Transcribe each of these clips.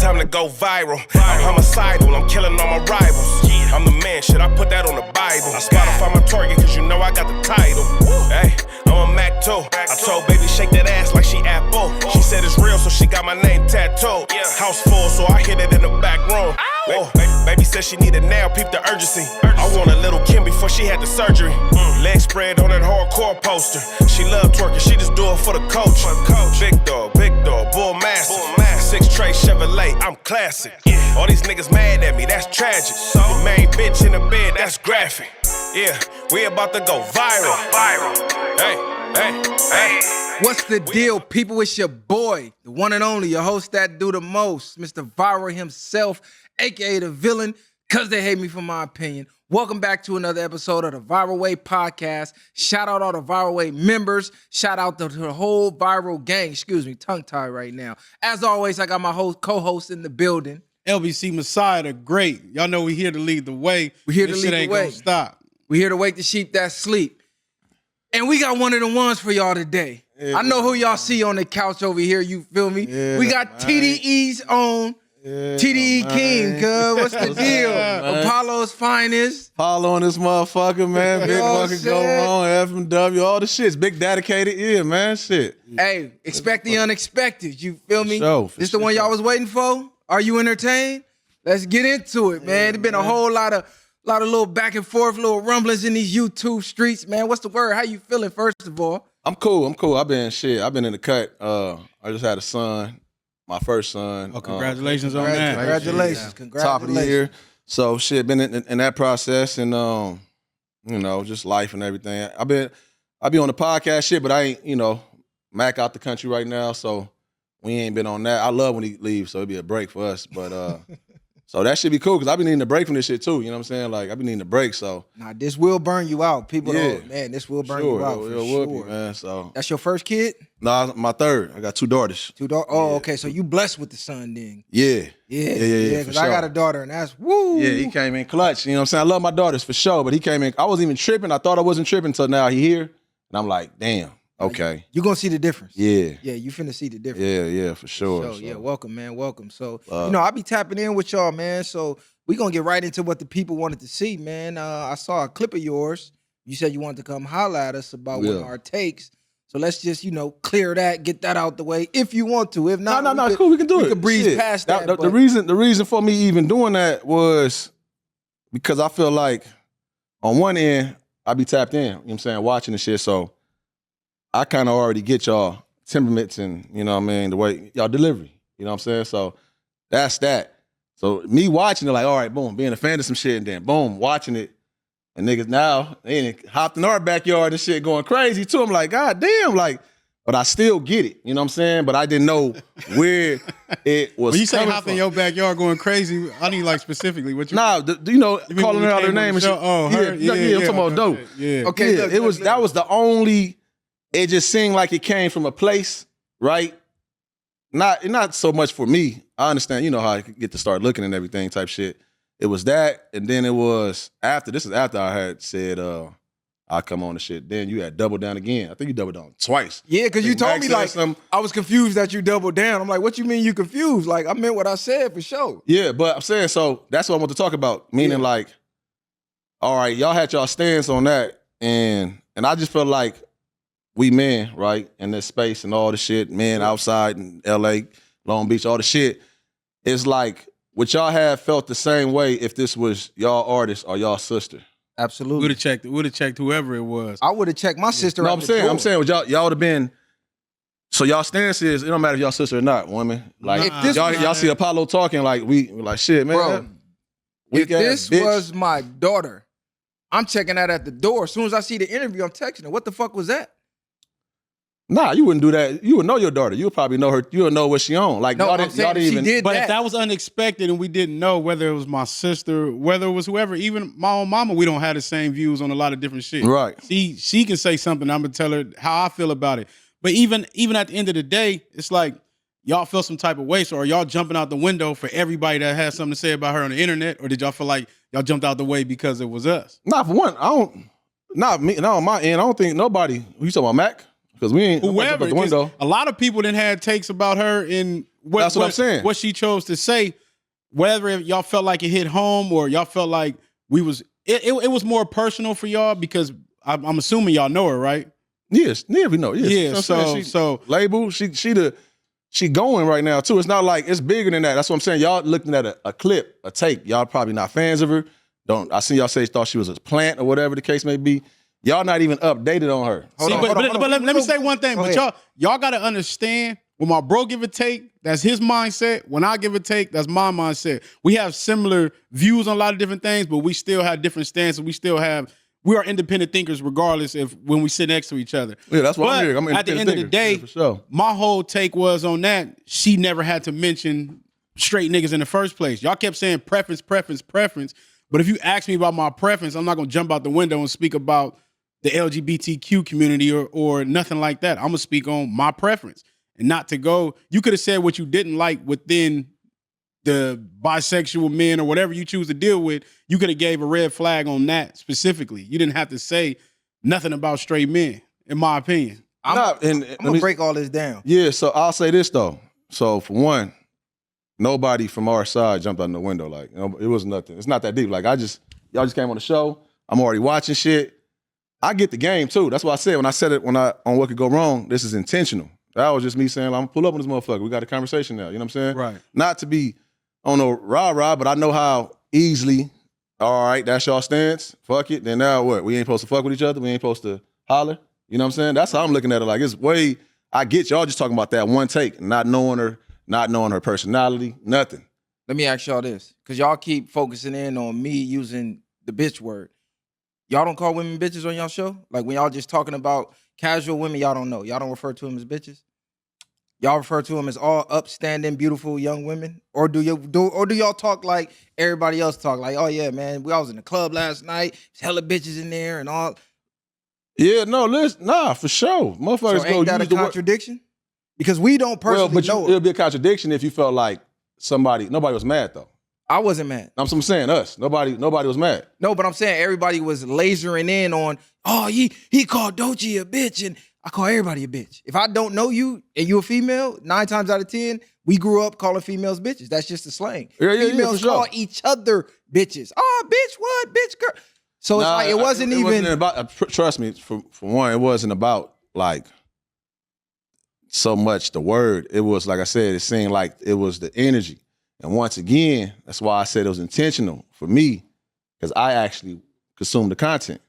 time to go viral. I'm homicidal, I'm killing all my rivals. I'm the man, shit, I put that on the Bible. I Spotify my target, cause you know I got the title. Hey, I'm a Mac too. I told baby shake that ass like she Apple. She said it's real, so she got my name tattooed. House full, so I hit it in the back room. Baby said she need a nail, peep the urgency. I want a little Kim before she had the surgery. Legs spread on that hardcore poster. She love twerking, she just do it for the coach. Big dog, bull massive. 6 tray Chevrolet, I'm classic. All these niggas mad at me, that's tragic. The main bitch in the bed, that's graphic. Yeah, we about to go viral. Hey. What's the deal, people? It's your boy, the one and only, your host that do the most, Mr. Viral himself, aka the villain, cause they hate me for my opinion. Welcome back to another episode of the Viral Way podcast. Shout out all the Viral Way members. Shout out to the whole Viral gang. Excuse me, tongue tie right now. As always, I got my co-host in the building. LBC Messiah, the great. Y'all know we here to lead the way. We here to this lead shit the ain't way. Gonna stop. We here to wake the sheep that sleep. And we got one of the ones for y'all today. Yeah, I know who y'all see on the couch over here, you feel me? Yeah, we got TDE's own TDE Keem, cuz. What's the deal? Apollo's finest. Apollo on this motherfucker, man. Big fucking go wrong, FMW, all the shit's big dedicated. Yeah, man, shit. Hey, expect the unexpected, you feel me? For this the one y'all was waiting for? Are you entertained? Let's get into it, man. There's been a whole lot of little back and forth, little rumblings in these YouTube streets, man. What's the word? How you feeling, first of all? I'm cool. I've been in the cut. I just had a son, my first son. Oh, congratulations on that. Congratulations. Top of the year. So shit, been in that process and just life and everything. I be on the podcast shit, but I ain't, Mac out the country right now, so we ain't been on that. I love when he leaves, so it'd be a break for us. But so that should be cool, because I've been needing a break from this shit too. You know what I'm saying? Like, I've been needing a break, so. Nah, this will burn you out. People don't, man, this will burn you out for sure. Be, man, so. That's your first kid? Nah, my third. I got 2 daughters. 2 daughters? Oh, okay, so you blessed with the son then. Yeah, because I got a daughter, and that's woo. Yeah, he came in clutch. You know what I'm saying? I love my daughters for sure, but he came in. I wasn't even tripping. I thought I wasn't tripping until now he here. And I'm like, damn. Okay. You're going to see the difference. Yeah. Yeah, you finna see the difference. Yeah, for sure. So, yeah, welcome, man, welcome. So, I be tapping in with y'all, man. So, we going to get right into what the people wanted to see, man. I saw a clip of yours. You said you wanted to come holler at us about one of our takes. So, let's just, clear that, get that out the way if you want to. If not, no, it's cool. We can do it. We can breeze past that. The reason for me even doing that was because I feel like on one end, I be tapped in, you know what I'm saying, watching the shit. So, I kind of already get y'all temperaments and, the way y'all delivery. You know what I'm saying? So that's that. So me watching it, like, all right, boom, being a fan of some shit, and then boom, watching it. And niggas now, they hopped in our backyard and shit going crazy too. I'm like, God damn, but I still get it. You know what I'm saying? But I didn't know where it was. When you say coming hopped from. in your backyard going crazy, I need specifically what you. Nah, calling her out her name and shit. Oh, her? Yeah, I'm talking about dope. Yeah. Okay, yeah, that was the only. It just seemed like it came from a place, right? Not so much for me. I understand, how I could get to start looking and everything type shit. It was that, and then it was after. This is after I had said, I'll come on the shit. Then you had doubled down again. I think you doubled down twice. Yeah, because you told me, I was confused that you doubled down. I'm like, what you mean you confused? Like, I meant what I said for sure. Yeah, but I'm saying, so that's what I want to talk about. Meaning all right, y'all had y'all stance on that, and I just felt like, we men, right, in this space and all the shit, men outside in L.A., Long Beach, all the shit, it's like, would y'all have felt the same way if this was y'all artist or y'all sister? Absolutely. Would have checked whoever it was. I would have checked my sister. No, I'm saying, would y'all would have been, so y'all stance is, it don't matter if y'all sister or not, woman. Like, if y'all see Apollo talking, like, we like, shit, man. Bro, if this was my daughter, I'm checking that at the door. As soon as I see the interview, I'm texting her. What the fuck was that? Nah, you wouldn't do that. You would know your daughter. You would probably know her. You would know what she on. Like, no, y'all didn't even. Did but that. if that was unexpected and we didn't know whether it was my sister, whether it was whoever, even my own mama, we don't have the same views on a lot of different shit. Right. She can say something. I'm gonna tell her how I feel about it. But even at the end of the day, it's like y'all feel some type of way. So are y'all jumping out the window for everybody that has something to say about her on the internet, or did y'all feel like y'all jumped out the way because it was us? Nah, for one, not me. No, on my end, I don't think nobody. You talking about Mac? Because we ain't whoever. out the window. A lot of people then had takes about her, and That's what I'm saying. What she chose to say, whether y'all felt like it hit home or y'all felt like it was more personal for y'all because I'm assuming y'all know her, right? Yes, we know. Yes. Yeah. So label, she going right now too. It's not like it's bigger than that. That's what I'm saying. Y'all looking at a clip, a take. Y'all probably not fans of her. I see y'all say thought she was a plant or whatever the case may be. Y'all not even updated on her. But let me say one thing. But y'all got to understand, when my bro give a take, that's his mindset. When I give a take, that's my mindset. We have similar views on a lot of different things, but we still have different stances. We are independent thinkers regardless if when we sit next to each other. Yeah, that's what I'm here. I'm at the end of the day, for sure. My whole take was on that. She never had to mention straight niggas in the first place. Y'all kept saying preference. But if you ask me about my preference, I'm not going to jump out the window and speak about the LGBTQ community or nothing like that. I'm going to speak on my preference and not to go. You could have said what you didn't like within the bisexual men or whatever you choose to deal with. You could have gave a red flag on that specifically. You didn't have to say nothing about straight men, in my opinion. I'm going to break all this down. Yeah, so I'll say this though. So for one, nobody from our side jumped out the window. Like, it was nothing. It's not that deep. Like, y'all just came on the show. I'm already watching shit. I get the game too. That's why I said on What Could Go Wrong, this is intentional. That was just me saying, I'm gonna pull up on this motherfucker. We got a conversation now. You know what I'm saying? Right. Not to be, I don't know, rah-rah, but I know how easily, all right, that's y'all stance. Fuck it. Then now what? We ain't supposed to fuck with each other. We ain't supposed to holler. You know what I'm saying? That's how I'm looking at it. Like, it's way, I get y'all just talking about that one take, not knowing her personality, nothing. Let me ask y'all this, because y'all keep focusing in on me using the bitch word. Y'all don't call women bitches on y'all show? Like when y'all just talking about casual women, y'all don't know. Y'all don't refer to them as bitches? Y'all refer to them as all upstanding, beautiful young women? Or do y'all talk like everybody else talk? Like, oh yeah, man, I was in the club last night, there's hella bitches in there and all. Yeah, no, for sure. Motherfuckers so ain't that a contradiction? Because we don't personally know. It'll be a contradiction if you felt like nobody was mad though. I wasn't mad. I'm saying us. Nobody was mad. No, but I'm saying everybody was lasering in on, oh, he called Doechii a bitch, and I call everybody a bitch. If I don't know you and you a female, 9 times out of 10, we grew up calling females bitches. That's just the slang. Females call each other bitches. Oh, bitch, what? Bitch, girl. So it's like it wasn't about, trust me, for one, it wasn't about like so much the word. It was, like I said, it seemed like it was the energy. And once again, that's why I said it was intentional for me, because I actually consume the content.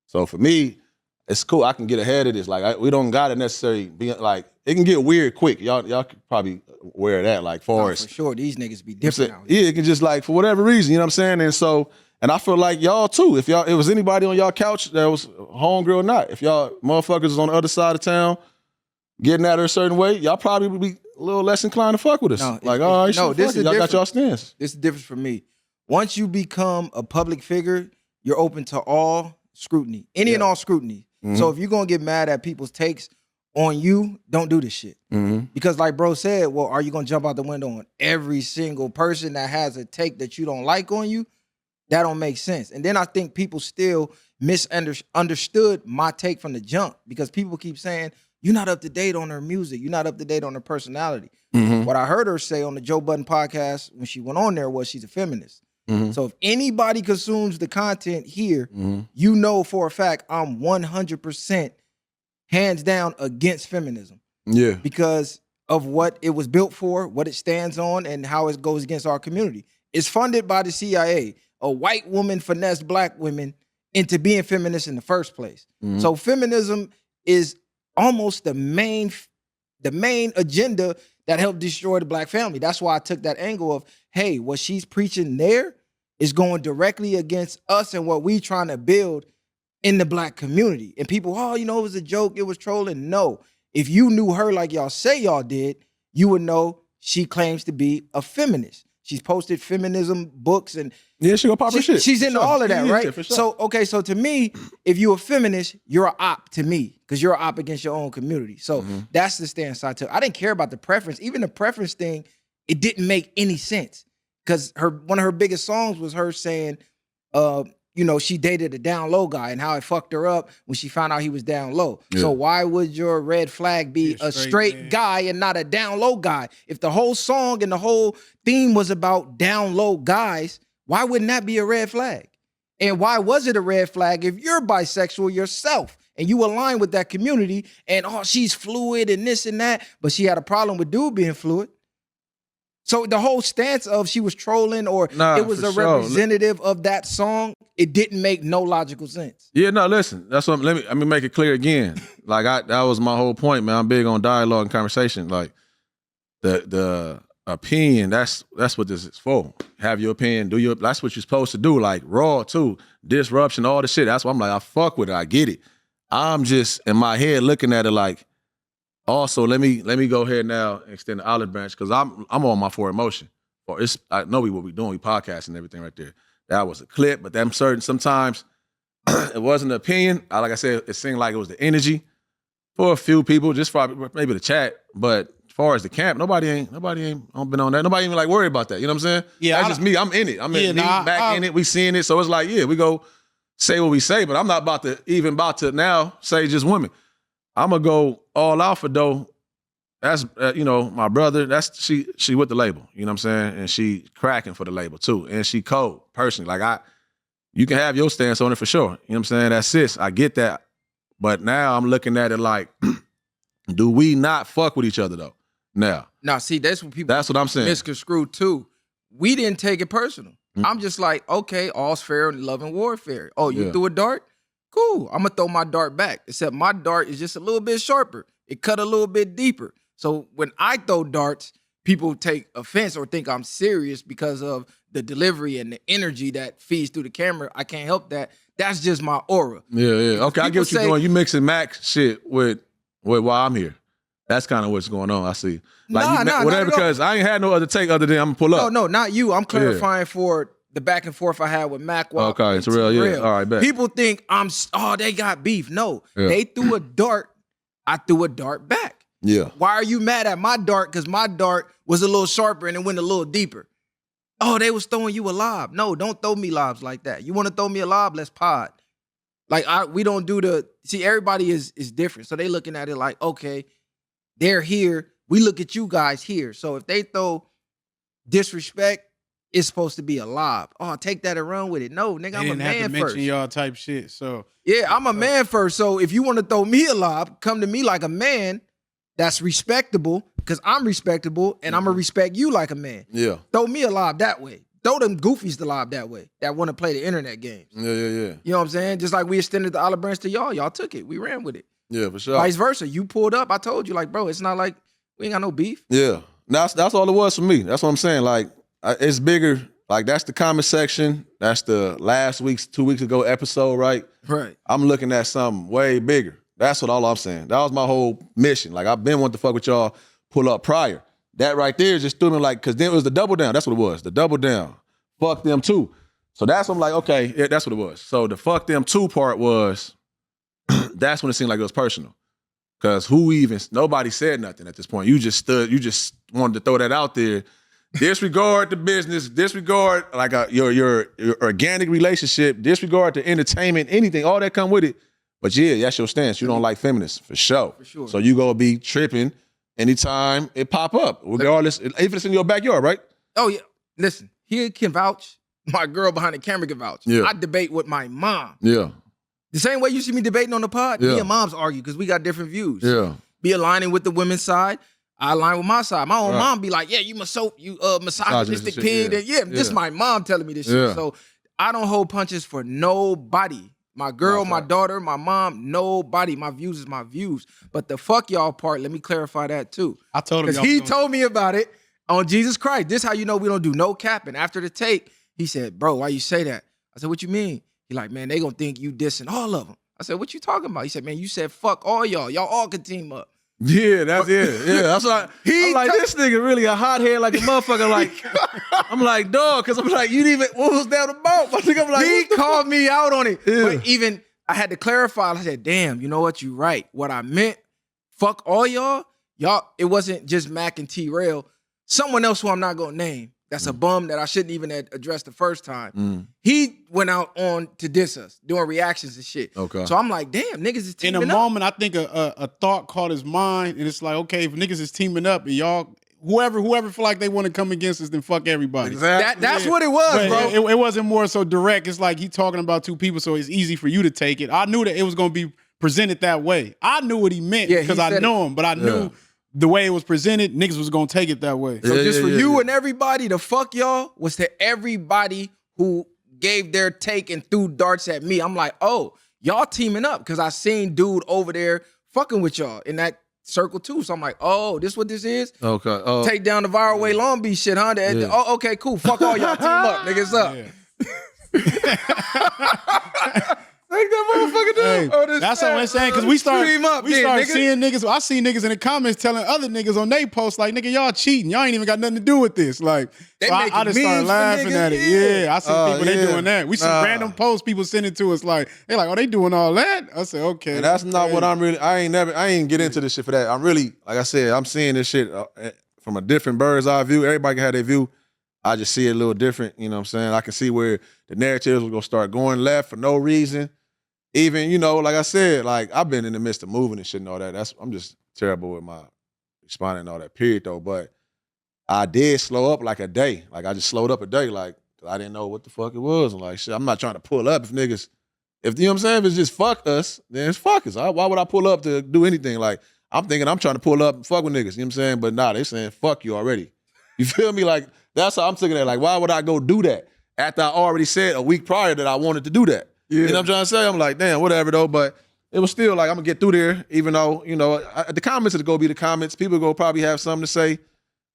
So for me, it's cool. I can get ahead of this. Like, we don't gotta necessarily be like, it can get weird quick. Y'all could probably wear that, like, for sure, these niggas be different out here. Yeah, it can just like, for whatever reason, you know what I'm saying? And I feel like y'all too, if it was anybody on y'all couch that was homegirl or not, if y'all motherfuckers was on the other side of town getting at her a certain way, y'all probably would be a little less inclined to fuck with us. All right, this is y'all got y'all stance. This is the difference for me. Once you become a public figure, you're open to all scrutiny, and all scrutiny. Mm-hmm. So if you're gonna get mad at people's takes on you, don't do this shit. Mm-hmm. Because like bro said, well, are you gonna jump out the window on every single person that has a take that you don't like on you? That don't make sense. And then I think people still misunderstood my take from the jump, because people keep saying, you're not up to date on her music. You're not up to date on her personality. Mm-hmm. What I heard her say on the Joe Budden podcast when she went on there was she's a feminist. Mm-hmm. So if anybody consumes the content here, you know for a fact I'm 100% hands down against feminism. Yeah. Because of what it was built for, what it stands on, and how it goes against our community. It's funded by the CIA. A white woman finessed black women into being feminists in the first place. Mm-hmm. So feminism is almost the main agenda that helped destroy the black family. That's why I took that angle of, hey, what she's preaching there is going directly against us and what we trying to build in the black community. And people, it was a joke, it was trolling. No, if you knew her like y'all say y'all did, you would know she claims to be a feminist. She's posted feminism books and she gonna pop her shit. She's into all of that, right? Yeah, for sure. So to me, if you're a feminist, you're an op to me, because you're an op against your own community. So that's the stance I took. I didn't care about the preference. Even the preference thing, it didn't make any sense, because one of her biggest songs was her saying, you know, she dated a down low guy and how it fucked her up when she found out he was down low. Yeah. So why would your red flag be a straight guy and not a down low guy? If the whole song and the whole theme was about down low guys, why wouldn't that be a red flag? And why was it a red flag if you're bisexual yourself and you align with that community and, oh, she's fluid and this and that, but she had a problem with dude being fluid? So the whole stance of she was trolling or it was a representative of that song, it didn't make no logical sense. Yeah, no, listen. That's what let me make it clear again. Like that was my whole point, man. I'm big on dialogue and conversation. Like the opinion, that's what this is for. Have your opinion, that's what you're supposed to do. Like raw too, disruption, all the shit. That's why I'm like, I fuck with it. I get it. I'm just in my head looking at it like, also, let me go ahead now and extend the olive branch because I'm on my for emotion. Or I know what we doing, we podcasting and everything right there. That was a clip, but them certain sometimes it wasn't an opinion. Like I said, it seemed like it was the energy for a few people, just for maybe the chat. But as far as the camp, nobody ain't been on that. Nobody even like worried about that. You know what I'm saying? Yeah, that's just me. I'm in it. I'm in it. We seeing it. So it's like, yeah, we go say what we say, but I'm not about to now say just women. I'm gonna go all out for Doe. That's my brother. That's she with the label. You know what I'm saying? And she cracking for the label too. And she cold personally. Like you can have your stance on it for sure. You know what I'm saying? That's sis. I get that. But now I'm looking at it like, do we not fuck with each other though? Now. Now, see, that's what I'm saying. Misconstrued too. We didn't take it personal. Mm-hmm. I'm just like, okay, all's fair in love and warfare. Oh, you threw a dart? Cool. I'm going to throw my dart back. Except my dart is just a little bit sharper. It cut a little bit deeper. So when I throw darts, people take offense or think I'm serious because of the delivery and the energy that feeds through the camera. I can't help that. That's just my aura. Yeah. Okay, I get what you're doing. You mixing Mac shit with why I'm here. That's kind of what's going on, I see. Like whatever, because I ain't had no other take other than I'm going to pull up. No, not you. I'm clarifying for the back and forth I had with Mac. Okay, it's real, yeah. All right, bet. People think they got beef. No, they threw a dart. I threw a dart back. Yeah. Why are you mad at my dart? Because my dart was a little sharper and it went a little deeper. Oh, they was throwing you a lob. No, don't throw me lobs like that. You want to throw me a lob? Let's pod. Like we don't do everybody is different. So they looking at it like, okay, they're here. We look at you guys here. So if they throw disrespect, it's supposed to be a lob. Oh, take that and run with it. No, nigga, I'm a man first. They didn't have to mention y'all type shit. So yeah, I'm a man first. So if you want to throw me a lob, come to me like a man. That's respectable because I'm respectable and I'm gonna respect you like a man. Yeah. Throw me a lob that way. Throw them goofies the lob that way that want to play the internet games. Yeah. You know what I'm saying? Just like we extended the olive branch to y'all. Y'all took it. We ran with it. Yeah, for sure. Vice versa. You pulled up. I told you, like, bro, it's not like we ain't got no beef. Yeah. That's all it was for me. That's what I'm saying. Like, it's bigger. Like, that's the comment section. That's the 2 weeks ago episode, right? Right. I'm looking at something way bigger. That's all I'm saying. That was my whole mission. Like, I've been wanting to fuck with y'all, pull up prior. That right there just threw me like, because then it was the double down. That's what it was. The double down. Fuck them too. So that's when I'm like, okay, yeah, that's what it was. So the fuck them too part was, that's when it seemed like it was personal. Because nobody said nothing at this point. You just wanted to throw that out there. Disregard the business, disregard like your organic relationship, disregard the entertainment, anything, all that come with it. But yeah, that's your stance. You don't like feminists, for sure. For sure. So you gonna be tripping anytime it pop up, regardless, if it's in your backyard, right? Oh yeah. Listen, he can vouch. My girl behind the camera can vouch. Yeah. I debate with my mom. Yeah. The same way you see me debating on the pod, me and moms argue because we got different views. Yeah. Be aligning with the women's side. I align with my side. My own mom be like, yeah, you misogynistic pig. This my mom telling me this shit. So I don't hold punches for nobody. My girl, my daughter, my mom, nobody. My views is my views. But the fuck y'all part, let me clarify that too. I told him because he told me about it on Jesus Christ. This how you know we don't do no capping. After the take, he said, bro, why you say that? I said, what you mean? He like, man, they gonna think you dissing all of them. I said, what you talking about? He said, man, you said fuck all y'all. Y'all all can team up. Yeah, that's it. Yeah, that's why I'm like, this nigga really a hothead like a motherfucker. Like, I'm like, dog, because I'm like, you didn't even, what was that about? I think I'm like, he called me out on it. Yeah. But even, I had to clarify. I said, damn, you know what? You right. What I meant, fuck all y'all, it wasn't just Mac and T-Rail. Someone else who I'm not going to name that's a bum that I shouldn't even address the first time. He went out on to diss us, doing reactions and shit. Okay. So I'm like, damn, niggas is teaming In a up. moment, I think a thought caught his mind, and it's like, okay, if niggas is teaming up, and y'all, whoever feel like they want to come against us, then fuck everybody. Exactly. That's what it was, But bro. it wasn't more so direct. It's like he talking about two people, so it's easy for you to take it. I knew that it was going to be presented that way. I knew what he meant Yeah, he because I said know him, but I knew the way it was presented, niggas was going to take it that way. So just for you yeah. and everybody, the fuck y'all was to everybody who gave their take and threw darts at me. I'm like, oh, y'all teaming up because I seen dude over there fucking with y'all in that circle too. So I'm like, oh, this what this is? Okay. Oh, Take down the viral way Long Beach shit, huh? Oh, okay, cool. Fuck all y'all, team up, niggas up. Take that motherfucker down. Hey, that's what I'm saying, because we start seeing niggas. I see niggas in the comments telling other niggas on they posts like, nigga, y'all cheating. Y'all ain't even got nothing to do with this. Like, They so making I just started memes for laughing niggas, at it. yeah. I see people they doing that. We see Nah. random posts people sending to us like, they like, oh, they doing all that? I said, okay. and that's not what I'm really. I ain't get into this shit for that. I'm really, like I said, I'm seeing this shit from a different bird's eye view. Everybody can have their view. I just see it a little different. You know what I'm saying? I can see where the narratives will gonna start going left for no reason. Even, you know, like I said, like I've been in the midst of moving and shit and all that. I'm just terrible with my responding and all that, period, though. But I did slow up like a day. Like I just slowed up a day, like, 'cause I didn't know what the fuck it was. And like, shit, I'm not trying to pull up if niggas, if you know what I'm saying, if it's just fuck us, then it's fuck us. Why would I pull up to do anything? Like, I'm thinking I'm trying to pull up and fuck with niggas, you know what I'm saying? But nah, they saying fuck you already. You feel me? Like, that's how I'm thinking that. Like, why would I go do that after I already said a week prior that I wanted to do that? You know what I'm trying to say? I'm like, damn, whatever though. But it was still like, I'm gonna get through there, even though, you know, the comments are gonna be the comments. People are gonna probably have something to say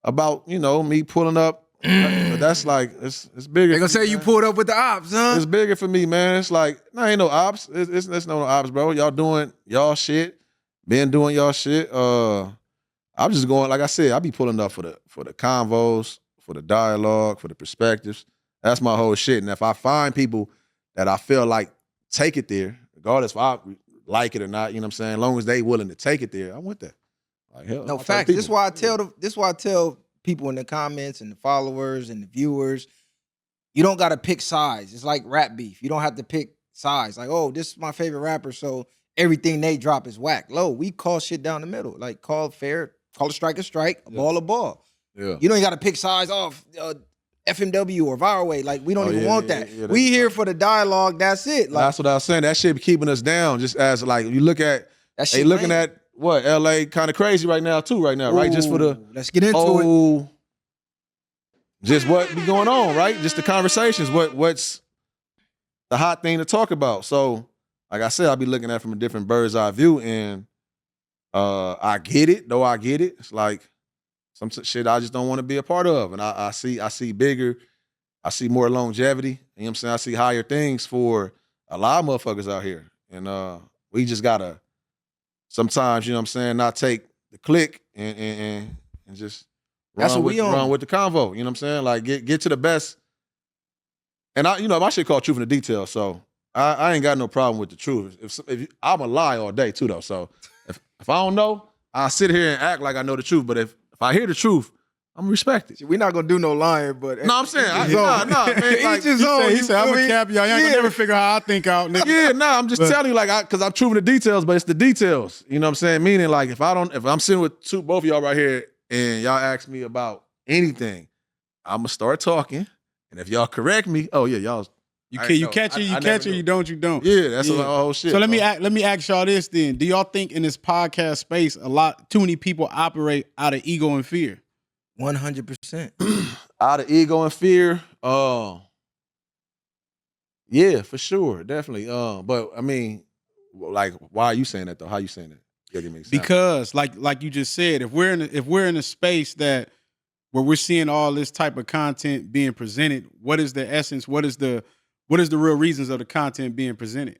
about, you know, me pulling up. But that's like, it's bigger. They gonna say you pulled up with the ops, huh? It's bigger for me, man. It's like, nah, ain't no ops. It's no ops, bro. Y'all doing y'all shit. Been doing y'all shit. I'm just going, like I said, I be pulling up for the convos, for the dialogue, for the perspectives. That's my whole shit. And if I find people that I feel like take it there, regardless if I like it or not, you know what I'm saying? As long as they willing to take it there, I'm with that. Like, hell, No I'll facts. take This is people. why I tell people in the comments and the followers and the viewers, you don't gotta pick sides. It's like rap beef. You don't have to pick sides. Like, oh, this is my favorite rapper, so everything they drop is whack. Low, we call shit down the middle. Like, call fair, call a strike, a ball a ball. Yeah. You don't gotta pick sides off FMW or Viral Way. Like, we don't even want that. yeah, We here for the dialogue. That's it. Like, that's what I was saying. That shit be keeping us down. Just as like you look at, that they shit looking lame. at what LA kind of crazy right now too. Right now, right? Just for the Ooh, let's get into it. just what be going on, right? Just the conversations. What's the hot thing to talk about? So, like I said, I'll be looking at it from a different bird's eye view, and I get it. Though I get it. It's like some shit I just don't want to be a part of, and I see bigger. I see more longevity. You know what I'm saying? I see higher things for a lot of motherfuckers out here, and we just gotta sometimes, you know what I'm saying, not take the click and just That's run what with, we on. run with the convo. You know what I'm saying? Like get to the best. And I, you know, my shit called Truth in the Detail, so I ain't got no problem with the truth. If I'm a lie all day too though, so if I don't know, I'll sit here and act like I know the truth. But if I hear the truth, I'm gonna respect it. We're not gonna do no lying, but No, I'm saying, each his own. nah, man. Like, Each his own. He said, I'm feel a me? cap y'all. Y'all ain't gonna never figure out how I think out, nigga. yeah, nah, I'm just telling you, like, because I'm true in the details, but it's the details. You know what I'm saying? Meaning, like, if I'm sitting with both of y'all right here, and y'all ask me about anything, I'm gonna start talking, and if y'all correct me, oh yeah, y'all. You I catch know. it, I never you knew. don't, you don't. Yeah, that's the whole shit. So let bro. me ask y'all this then. Do y'all think in this podcast space, too many people operate out of ego and fear? 100%. Out of ego and fear, yeah, for sure, definitely. But I mean, like, why are you saying that though? How you saying that? Yeah, give me an example. Because like you just said, if we're in a space that where we're seeing all this type of content being presented, what is the essence? What is the real reasons of the content being presented?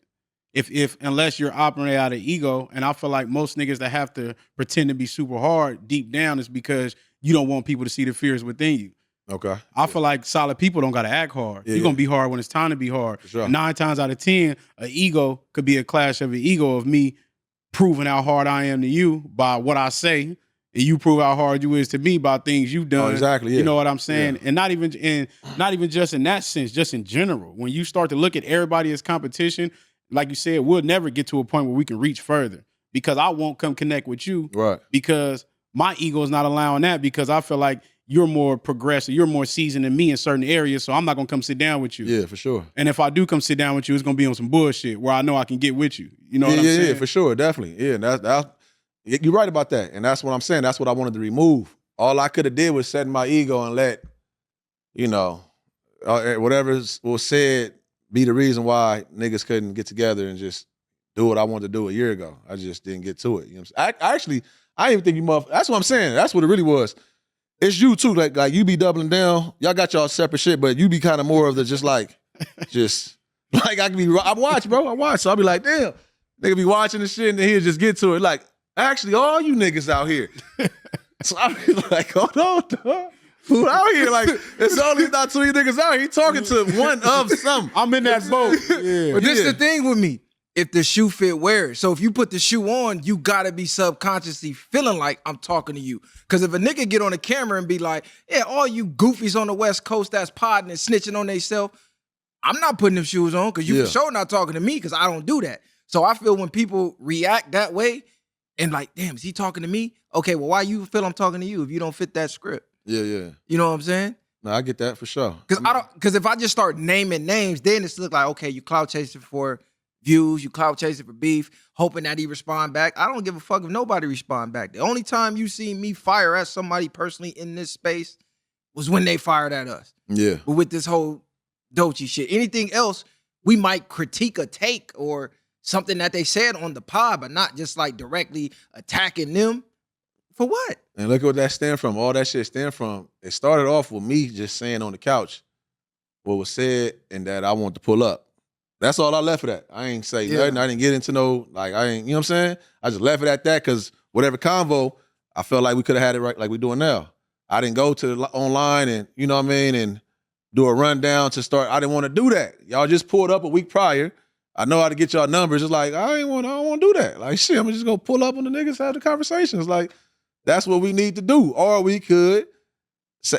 If unless you're operating out of ego, and I feel like most niggas that have to pretend to be super hard deep down is because you don't want people to see the fears within you. Okay. I feel like solid people don't gotta act hard. Yeah, You're gonna be hard when it's time to be hard. For sure. 9 times out of 10, an ego could be a clash of an ego of me proving how hard I am to you by what I say and you prove how hard you is to me by things you've done. Oh, exactly. Yeah. You know what I'm saying? And not even just in that sense, just in general. When you start to look at everybody as competition, like you said, we'll never get to a point where we can reach further because I won't come connect with you. Right. Because my ego is not allowing that because I feel like you're more progressive, you're more seasoned than me in certain areas, so I'm not gonna come sit down with you. Yeah, for sure. And if I do come sit down with you, it's gonna be on some bullshit where I know I can get with you. You know what I'm saying? Yeah, for sure, definitely. Yeah, that's you're right about that, and that's what I'm saying. That's what I wanted to remove. All I could have did was set my ego and let, whatever was said be the reason why niggas couldn't get together and just do what I wanted to do a year ago. I just didn't get to it. You know what I'm saying? I didn't even think you motherfuckers. That's what I'm saying. That's what it really was. It's you too. Like you be doubling down. Y'all got y'all separate shit, but you be kind of more of the I can be. I watch, bro. I watch. So I'll be like, damn, nigga be watching the shit and then he'll just get to it. Like, actually, all you niggas out here. So I be like, hold on, dog. Who out here? Like, it's only not two of you niggas out here. He talking to one of some. I'm in that boat. Yeah. But this is the thing with me. If the shoe fit, wear it. So if you put the shoe on, you gotta be subconsciously feeling like I'm talking to you. Because if a nigga get on the camera and be like, yeah, all you goofies on the West Coast that's podding and snitching on themselves, I'm not putting them shoes on because you for sure not talking to me because I don't do that. So I feel when people react that way and like, damn, is he talking to me? Okay, well, why you feel I'm talking to you if you don't fit that script? Yeah, yeah. You know what I'm saying? No, I get that for sure. Because if I just start naming names, then it's look like, okay, you clout chasing for views, you clout chasing for beef, hoping that he respond back. I don't give a fuck if nobody respond back. The only time you see me fire at somebody personally in this space was when they fired at us. Yeah. But with this whole Doechii shit, anything else, we might critique a take or something that they said on the pod, but not just like directly attacking them. For what? And look at what that stem from. All that shit stem from. It started off with me just saying on the couch what was said and that I want to pull up. That's all I left it at. I ain't say nothing. I didn't get into no, you know what I'm saying? I just left it at that because whatever convo, I felt like we could have had it right like we're doing now. I didn't go to online and, you know what I mean, and do a rundown to start. I didn't want to do that. Y'all just pulled up a week prior. I know how to get y'all numbers. It's like, I don't want to do that. Like, shit, I'm just going to pull up on the niggas, have the conversations. Like, that's what we need to do. Or we could,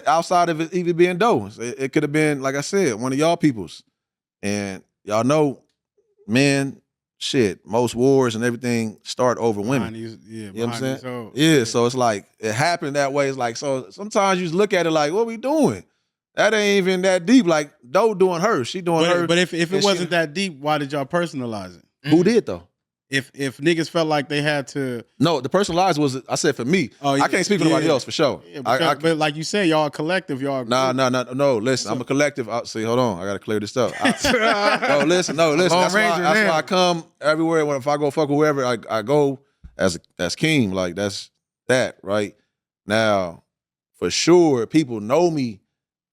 outside of it even being dough, it could have been, like I said, one of y'all peoples. And y'all know, man, shit, most wars and everything start over women. You know what I'm saying? Yeah, so it's like, it happened that way. It's like, so sometimes you just look at it like, what we doing? That ain't even that deep. Like, Doe doing her. She doing her. But if it wasn't that deep, why did y'all personalize it? Who did, though? If niggas felt like they had to... No, the personalized was, I said for me. Oh, yeah, I can't speak for nobody else, for sure. Yeah, but like you said, y'all a collective, y'all... No, listen, I'm a collective. See, hold on, I got to clear this up. No, listen. That's why I come everywhere. If I go fuck with whoever, I go as Keem. Like, that's that, right? Now, for sure, people know me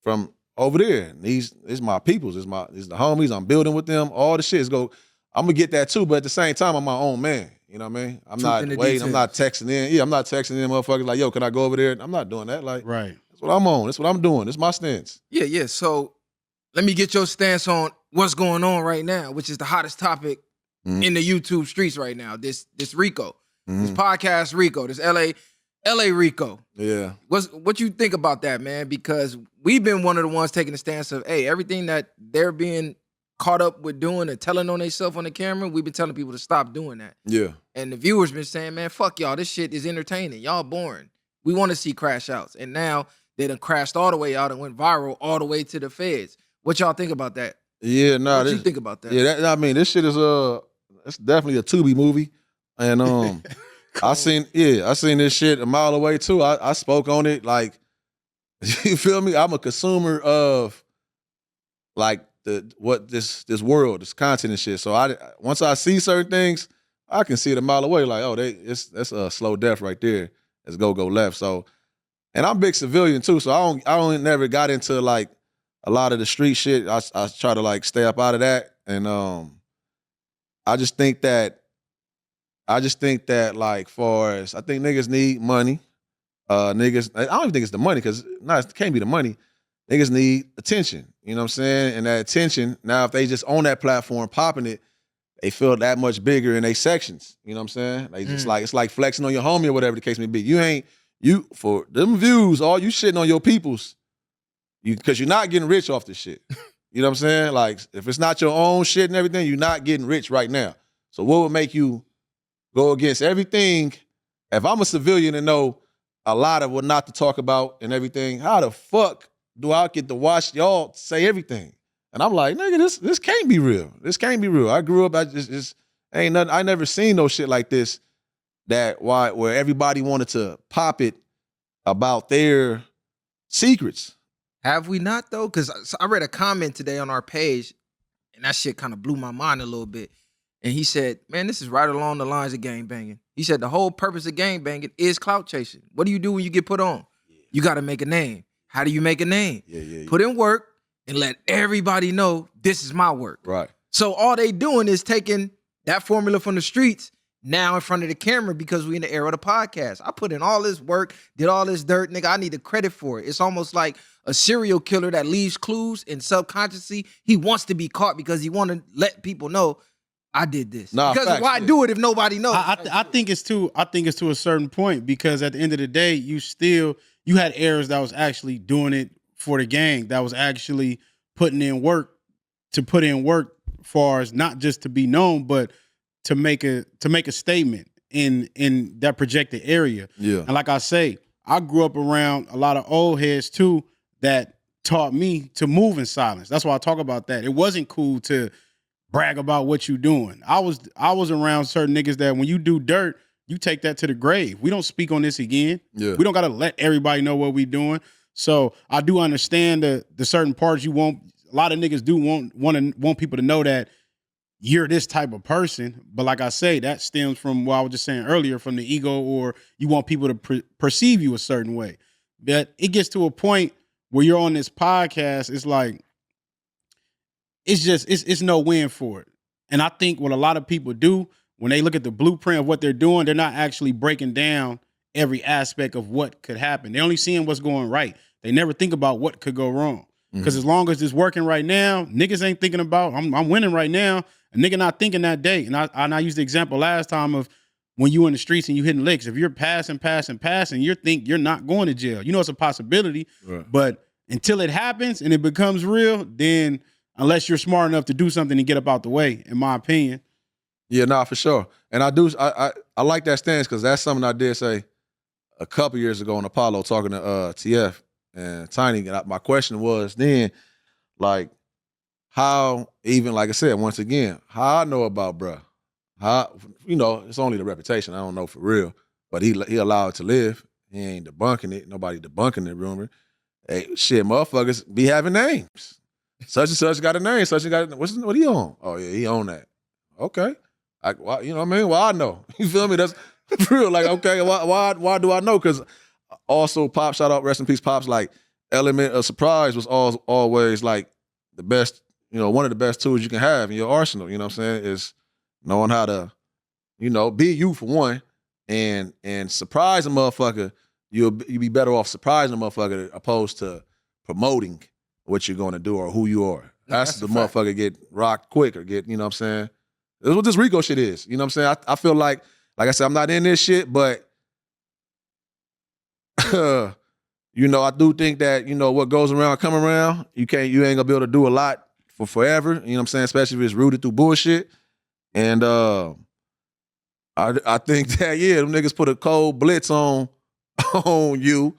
from over there. And these my peoples. These the homies. I'm building with them. All the shit is go... I'm gonna get that too, but at the same time, I'm my own man. You know what I mean? I'm not waiting. I'm not texting in. Yeah, I'm not texting in motherfuckers like, yo, can I go over there? I'm not doing that. Like, right. That's what I'm on. That's what I'm doing. It's my stance. Yeah. So let me get your stance on what's going on right now, which is the hottest topic in the YouTube streets right now. This Rico, this podcast Rico, this LA Rico. Yeah. What you think about that, man? Because we've been one of the ones taking the stance of, hey, everything that they're being caught up with doing and telling on themselves on the camera, we've been telling people to stop doing that. Yeah. And the viewers been saying, man, fuck y'all, this shit is entertaining. Y'all boring. We want to see crash outs. And now they done crashed all the way out and went viral all the way to the feds. What y'all think about that? Yeah, what you think about that? Yeah, I mean, this shit is it's definitely a Tubi movie. And cool. I seen this shit a mile away too. I spoke on it. Like, you feel me? I'm a consumer of like this world, this content and shit. So once I see certain things, I can see it a mile away. Like, oh, that's a slow death right there. Let's go left. So, and I'm a big civilian too. So I don't never got into like a lot of the street shit. I try to like stay up out of that. And I just think that like far as I think niggas need money. Niggas, I don't even think it's the money because it can't be the money. Niggas need attention, you know what I'm saying? And that attention, now if they just on that platform popping it, they feel that much bigger in their sections, you know what I'm saying? They just like, it's like flexing on your homie or whatever the case may be. You you for them views, all you shitting on your peoples, because you're not getting rich off this shit. You know what I'm saying? Like, if it's not your own shit and everything, you're not getting rich right now. So what would make you go against everything? If I'm a civilian and know a lot of what not to talk about and everything, how the fuck do I get to watch y'all say everything? And I'm like, nigga, this can't be real. This can't be real. I grew up, I just ain't nothing. I never seen no shit like this where everybody wanted to pop it about their secrets. Have we not, though? Because I read a comment today on our page, and that shit kind of blew my mind a little bit. And he said, man, this is right along the lines of gangbanging. He said the whole purpose of gangbanging is clout chasing. What do you do when you get put on? You got to make a name. How do you make a name? Put in work and let everybody know this is my work. Right. So all they doing is taking that formula from the streets now in front of the camera because we in the era of the podcast. I put in all this work, did all this dirt, nigga. I need the credit for it. It's almost like a serial killer that leaves clues and subconsciously he wants to be caught because he want to let people know I did this. Nah, because facts, why do it if nobody knows? I think it's to a certain point, because at the end of the day, you had errors that was actually doing it for the gang, that was actually putting in work far as not just to be known, but to make a statement in that projected area. Yeah. And like I say, I grew up around a lot of old heads too that taught me to move in silence. That's why I talk about that. It wasn't cool to brag about what you doing. I was around certain niggas that when you do dirt, you take that to the grave. We don't speak on this again. Yeah. We don't gotta let everybody know what we doing. So I do understand the certain parts you want. A lot of niggas do want people to know that you're this type of person. But like I say, that stems from what I was just saying earlier, from the ego, or you want people to perceive you a certain way. But it gets to a point where you're on this podcast, it's like, it's no win for it. And I think what a lot of people do when they look at the blueprint of what they're doing, they're not actually breaking down every aspect of what could happen. They're only seeing what's going right. They never think about what could go wrong. Because as long as it's working right now, niggas ain't thinking about, I'm winning right now. A nigga not thinking that day. And I used the example last time of when you in the streets and you hitting licks. If you're passing, you're not going to jail. You know it's a possibility. Right. But until it happens and it becomes real, then unless you're smart enough to do something and get up out the way, in my opinion. Yeah, nah, for sure. And I like that stance, because that's something I did say a couple years ago on Apollo talking to TF and Tiny. And my question was then, like, how, even like I said, once again, how I know about bruh, how, it's only the reputation. I don't know for real, but he allowed it to live. He ain't debunking it. Nobody debunking the rumor. Hey, shit, motherfuckers be having names. Such and such got a name. Such and got what he on? Oh yeah, he on that. Okay, you know what I mean? Well, I know. You feel me? That's real. Like, okay, why do I know? Because also, Pop, shout out, rest in peace, Pop's like element of surprise was always like the best. One of the best tools you can have in your arsenal. You know what I'm saying? Is knowing how to, be you for one, and surprise a motherfucker. You'll be better off surprising a motherfucker opposed to promoting what you're going to do or who you are. That's the motherfucker get rocked quick or get, you know what I'm saying? That's what this Rico shit is. You know what I'm saying? I feel like I said, I'm not in this shit, but, I do think that, what goes around, come around. You ain't gonna be able to do a lot for forever. You know what I'm saying? Especially if it's rooted through bullshit. And I think that, yeah, them niggas put a cold blitz on you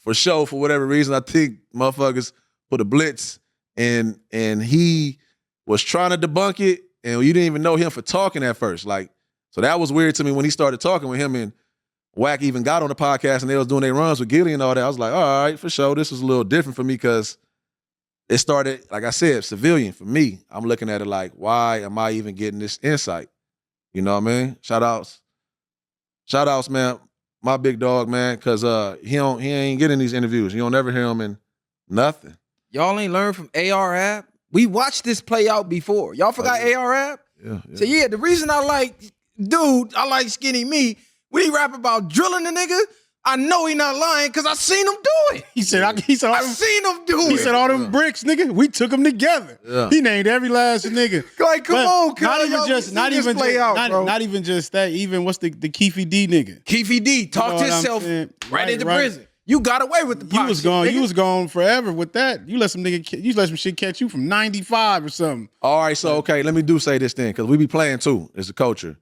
for sure, for whatever reason. I think motherfuckers put a blitz and he was trying to debunk it, and you didn't even know him for talking at first. Like, so that was weird to me when he started talking with him, and Wack even got on the podcast and they was doing their runs with Gilly and all that. I was like, all right, for sure. This was a little different for me because it started, like I said, civilian for me. I'm looking at it like, why am I even getting this insight? You know what I mean? Shout outs, man. My big dog, man, because he ain't getting these interviews. You don't ever hear him in nothing. Y'all ain't learned from AR-Ab? We watched this play out before. Y'all forgot AR-Ab? Yeah. So yeah, the reason I like Skinny Me, when he rap about drilling the nigga, I know he not lying because I seen him do it. He said, I seen him do it. He said, all them bricks, nigga, we took them together. Yeah. He named every last nigga. Like, come But on, not even just that. Even what's the Keefy D nigga? Keefy D talked what I'm himself saying? right into Right. prison. You got away with the pot shit, You nigga. was gone forever with that. You let some shit catch you from 95 or something. All right, so okay, let me say this thing because we be playing too as a culture.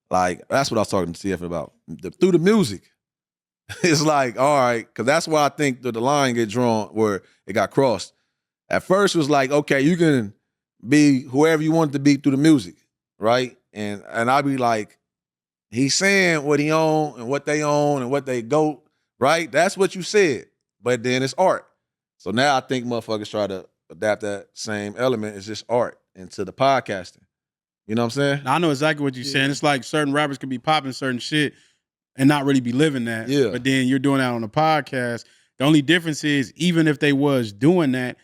Like that's what I was talking to TF about. Through the music, it's like all right, because that's why I think the line get drawn where it got crossed. At first, it was like okay, you can be whoever you want to be through the music, right? And I be like, he's saying what he own and what they own and what they go. Right? That's what you said. But then it's art. So now I think motherfuckers try to adapt that same element. It's just art into the podcasting. You know what I'm saying? Now, I know exactly what you're saying. It's like certain rappers could be popping certain shit and not really be living that. Yeah. But then you're doing that on a podcast. The only difference is even if they was doing that,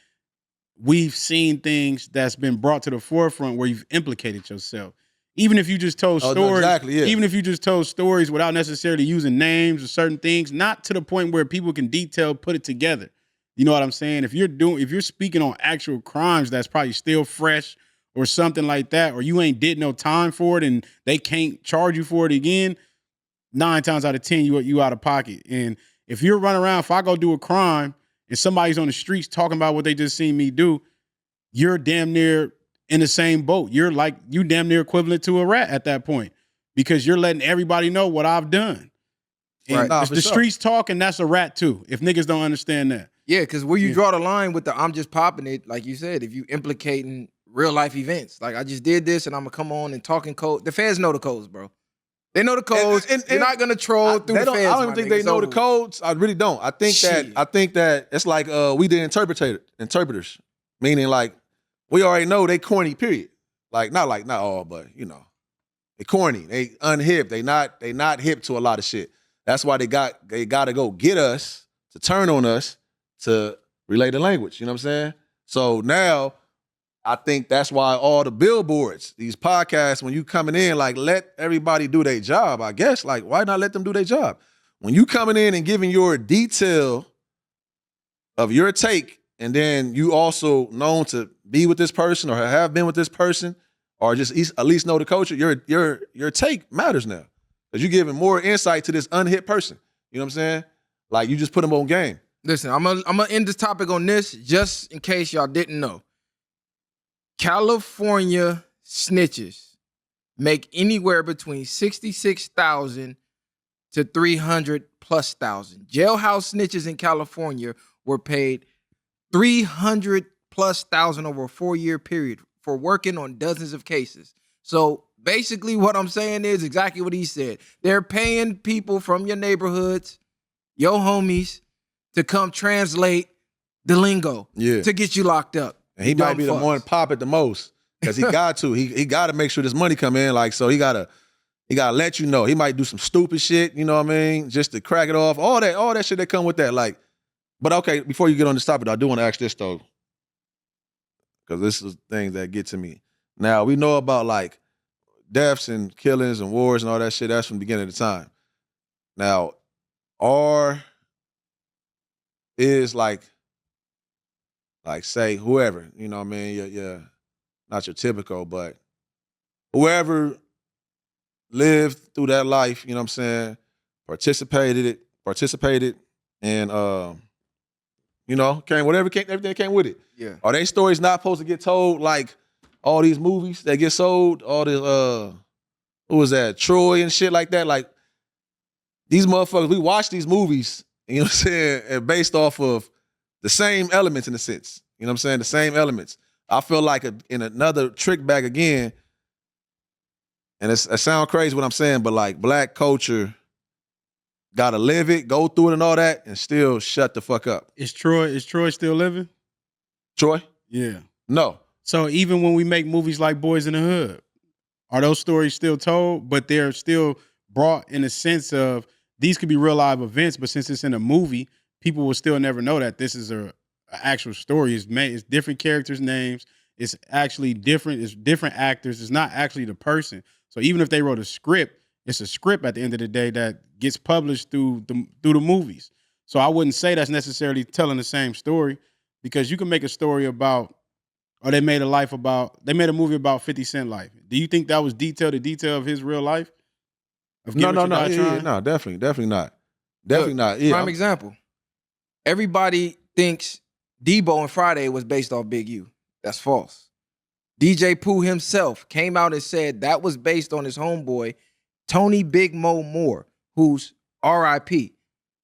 we've seen things that's been brought to the forefront where you've implicated yourself. Even if you just told stories, no, exactly, yeah. even if you just told stories without necessarily using names or certain things, not to the point where people can put it together. You know what I'm saying? If you're speaking on actual crimes that's probably still fresh or something like that, or you ain't did no time for it and they can't charge you for it again, 9 times out of 10 you out of pocket. And if you're running around, if I go do a crime and somebody's on the streets talking about what they just seen me do, you're damn near in the same boat. You damn near equivalent to a rat at that point because you're letting everybody know what I've done. And Right. Nah, if for the sure. streets talking, that's a rat too. If niggas don't understand that. Yeah, because where you draw the line with the I'm just popping it, like you said, if you implicating real life events, like I just did this and I'm gonna come on and talking code. The feds know the codes, bro. They know the codes. And You're not gonna troll through the feds. I don't even my think nigga. they It's know the over. codes. I really don't. I think Shit. that it's like we did interpreters, meaning like we already know they corny. Period. Like not all, but you know, they corny. They unhip. They not hip to a lot of shit. That's why they got to go get us to turn on us to relay the language. You know what I'm saying? So now I think that's why all the billboards, these podcasts, when you coming in, like let everybody do their job. I guess like why not let them do their job? When you coming in and giving your detail of your take, and then you also known to be with this person or have been with this person, or just at least know the culture, your take matters now. Because you're giving more insight to this unhit person. You know what I'm saying? Like you just put them on game. Listen, I'm gonna end this topic on this just in case y'all didn't know. California snitches make anywhere between 66,000 to 300,000+. Jailhouse snitches in California were paid 300,000+ over a 4-year period for working on dozens of cases. So basically what I'm saying is exactly what he said. They're paying people from your neighborhoods, your homies, to come translate the lingo to get you locked up. And he might be the one pop it the most because he got to. He got to make sure this money come in. Like so, he gotta let you know. He might do some stupid shit. You know what I mean? Just to crack it off. All that shit that come with that. Like, but okay. Before you get on this topic, I do want to ask this though, because this is things that get to me. Now we know about like deaths and killings and wars and all that shit. That's from the beginning of the time. Now, is like say whoever, you know what I mean, you're not your typical, but whoever lived through that life, you know what I'm saying, participated and you know, everything that came with it. Yeah. Are they stories not supposed to get told like all these movies that get sold, all the who was that, Troy and shit like that? Like these motherfuckers, we watch these movies, you know what I'm saying, and based off of the same elements in a sense. You know what I'm saying? The same elements. I feel like in another trick bag again, and it sounds crazy what I'm saying, but like black culture gotta live it, go through it and all that, and still shut the fuck up. Is Troy still living? Troy? Yeah. No. So even when we make movies like Boys in the Hood, are those stories still told, but they're still brought in a sense of these could be real live events, but since it's in a movie, people will still never know that this is a actual story. It's different characters' names. It's actually different. It's different actors. It's not actually the person. So even if they wrote a script, It's a script at the end of the day that gets published through the movies. So I wouldn't say that's necessarily telling the same story, because you can make a story about, or they made a movie about 50 Cent life. Do you think that was detail to detail of his real life? No, definitely not. Definitely not. Yeah, Prime example. Everybody thinks Debo and Friday was based off Big U. That's false. DJ Pooh himself came out and said that was based on his homeboy, Tony Big Mo Moore, who's RIP.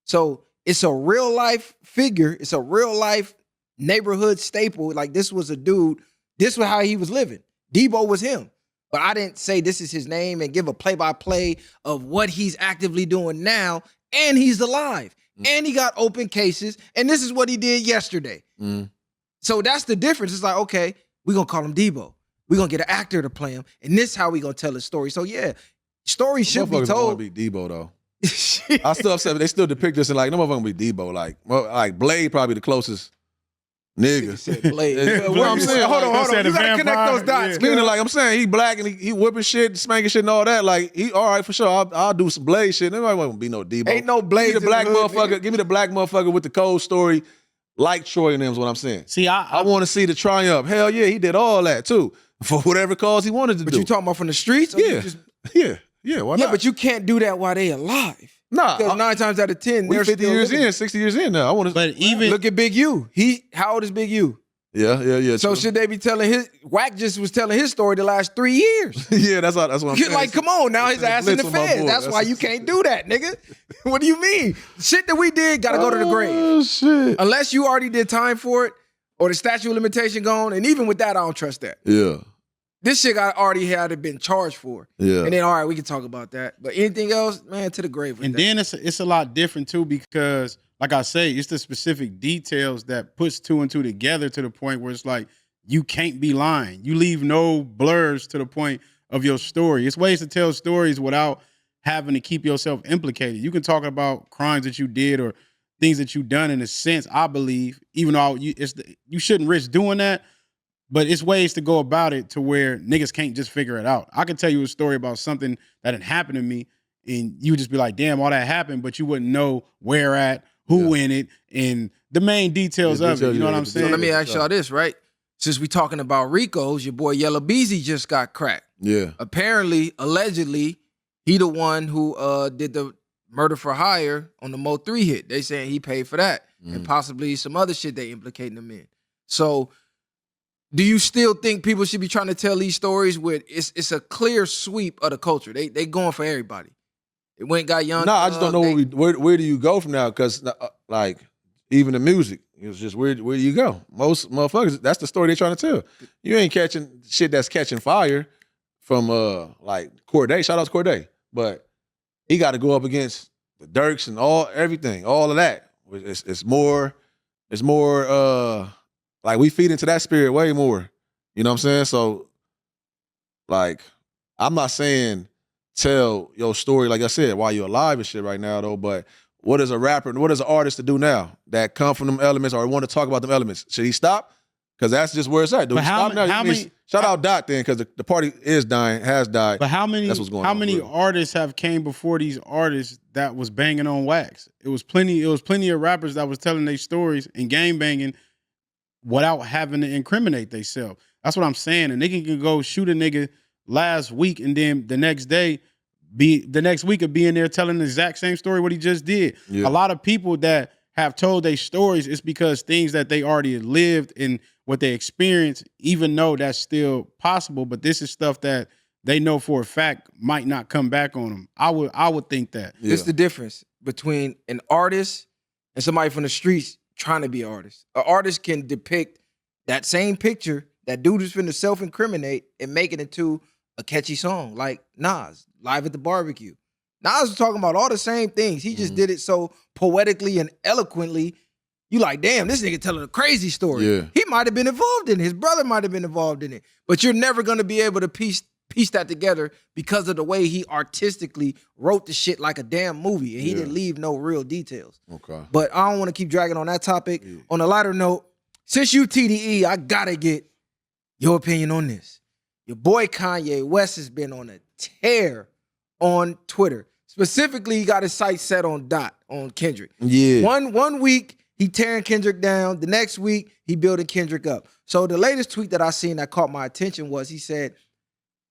So it's a real life figure. It's a real life neighborhood staple. Like, this was a dude. This was how he was living. Debo was him. But I didn't say this is his name and give a play-by-play of what he's actively doing now. And he's alive. And he got open cases. And this is what he did yesterday. So that's the difference. It's like, okay, we're going to call him Debo. We're going to get an actor to play him. And this is how we're going to tell his story. So, yeah, stories should be told. Be Debo, though. I still upset, but they still depict this and like, no motherfucker gonna be Debo. Like Blade probably the closest nigga. Blade. What I'm saying, hold on. You gotta connect those dots. Meaning, like I'm saying, he black and he whipping shit, spanking shit and all that. Like, he all right for sure. I'll do some Blade shit. Nobody won't be no Debo. Ain't no Blade. Give me the black motherfucker. Give me the black motherfucker with the cold story, like Troy and them is what I'm saying. See, I want to see the triumph. Hell yeah, he did all that too for whatever cause he wanted to do. But you talking about from the streets? Yeah, yeah. Why not? Yeah, but you can't do that while they alive. Nah, because 9 times out of 10, we they're 50 still years living. in, 60 years in now. I want to. But even look at Big U. How old is Big U? Yeah. So true. should they be telling his Wack just was telling his story the last 3 years? Yeah, that's what I'm saying. Like, come on, now his ass in the blitz on my feds. board. That's why you can't do that, nigga. What do you mean? Shit that we did gotta go to the grave. Oh shit. Unless you already did time for it or the statute of limitation gone, and even with that, I don't trust that. Yeah. This shit I already had been charged for. Yeah. And then, all right, we can talk about that. But anything else, man, to the grave with and that. then it's a lot different too, because like I say, it's the specific details that puts 2 and 2 together to the point where it's like you can't be lying. You leave no blurs to the point of your story. It's ways to tell stories without having to keep yourself implicated. You can talk about crimes that you did or things that you've done in a sense, I believe, even though you shouldn't risk doing that. But it's ways to go about it to where niggas can't just figure it out. I could tell you a story about something that had happened to me, and you would just be like, damn, all that happened, but you wouldn't know where at, who in it, and the main details of it. You know what I'm saying? So let me ask y'all this, right? Since we talking about Rico's, your boy Yellow Beezy just got cracked. Yeah. Apparently, allegedly, he the one who did the murder for hire on the Mo 3 hit. They saying he paid for that. And possibly some other shit they implicating him in. So do you still think people should be trying to tell these stories with it's a clear sweep of the culture? They going for everybody. It went got young. No, I just don't know where do you go from now? Because like even the music, it's just where do you go? Most motherfuckers, that's the story they're trying to tell. You ain't catching shit that's catching fire from like Corday. Shout out to Corday, but he got to go up against the Dirks and everything, all of that. It's more. Like, we feed into that spirit way more. You know what I'm saying? So, like, I'm not saying tell your story, like I said, while you're alive and shit right now, though, but what is a rapper, what is an artist to do now that come from them elements or want to talk about them elements? Should he stop? Because that's just where it's at. Do we stop now? Shout out Doc then, because the party is dying, has died. But how many That's what's going how on, many really. artists have came before these artists that was banging on wax? It was plenty of rappers that was telling their stories and gang banging without having to incriminate themselves. That's what I'm saying. A nigga can go shoot a nigga last week and then the next week of being there telling the exact same story what he just did. Yeah. A lot of people that have told their stories, it's because things that they already lived and what they experienced, even though that's still possible, but this is stuff that they know for a fact might not come back on them. I would think that. Yeah. It's the difference between an artist and somebody from the streets trying to be an artist. An artist can depict that same picture that dude is finna self-incriminate and make it into a catchy song, like Nas, Live at the Barbecue. Nas was talking about all the same things. He just did it so poetically and eloquently. You like, damn, this nigga telling a crazy story. Yeah. He might have been involved in it. His brother might have been involved in it. But you're never gonna be able to piece that together because of the way he artistically wrote the shit like a damn movie. And he didn't leave no real details. Okay. But I don't want to keep dragging on that topic. Yeah. On a lighter note, since you TDE, I gotta get your opinion on this. Your boy Kanye West has been on a tear on Twitter. Specifically, he got his sights set on Kendrick. Yeah. One week, he tearing Kendrick down. The next week, he building Kendrick up. So the latest tweet that I seen that caught my attention was he said,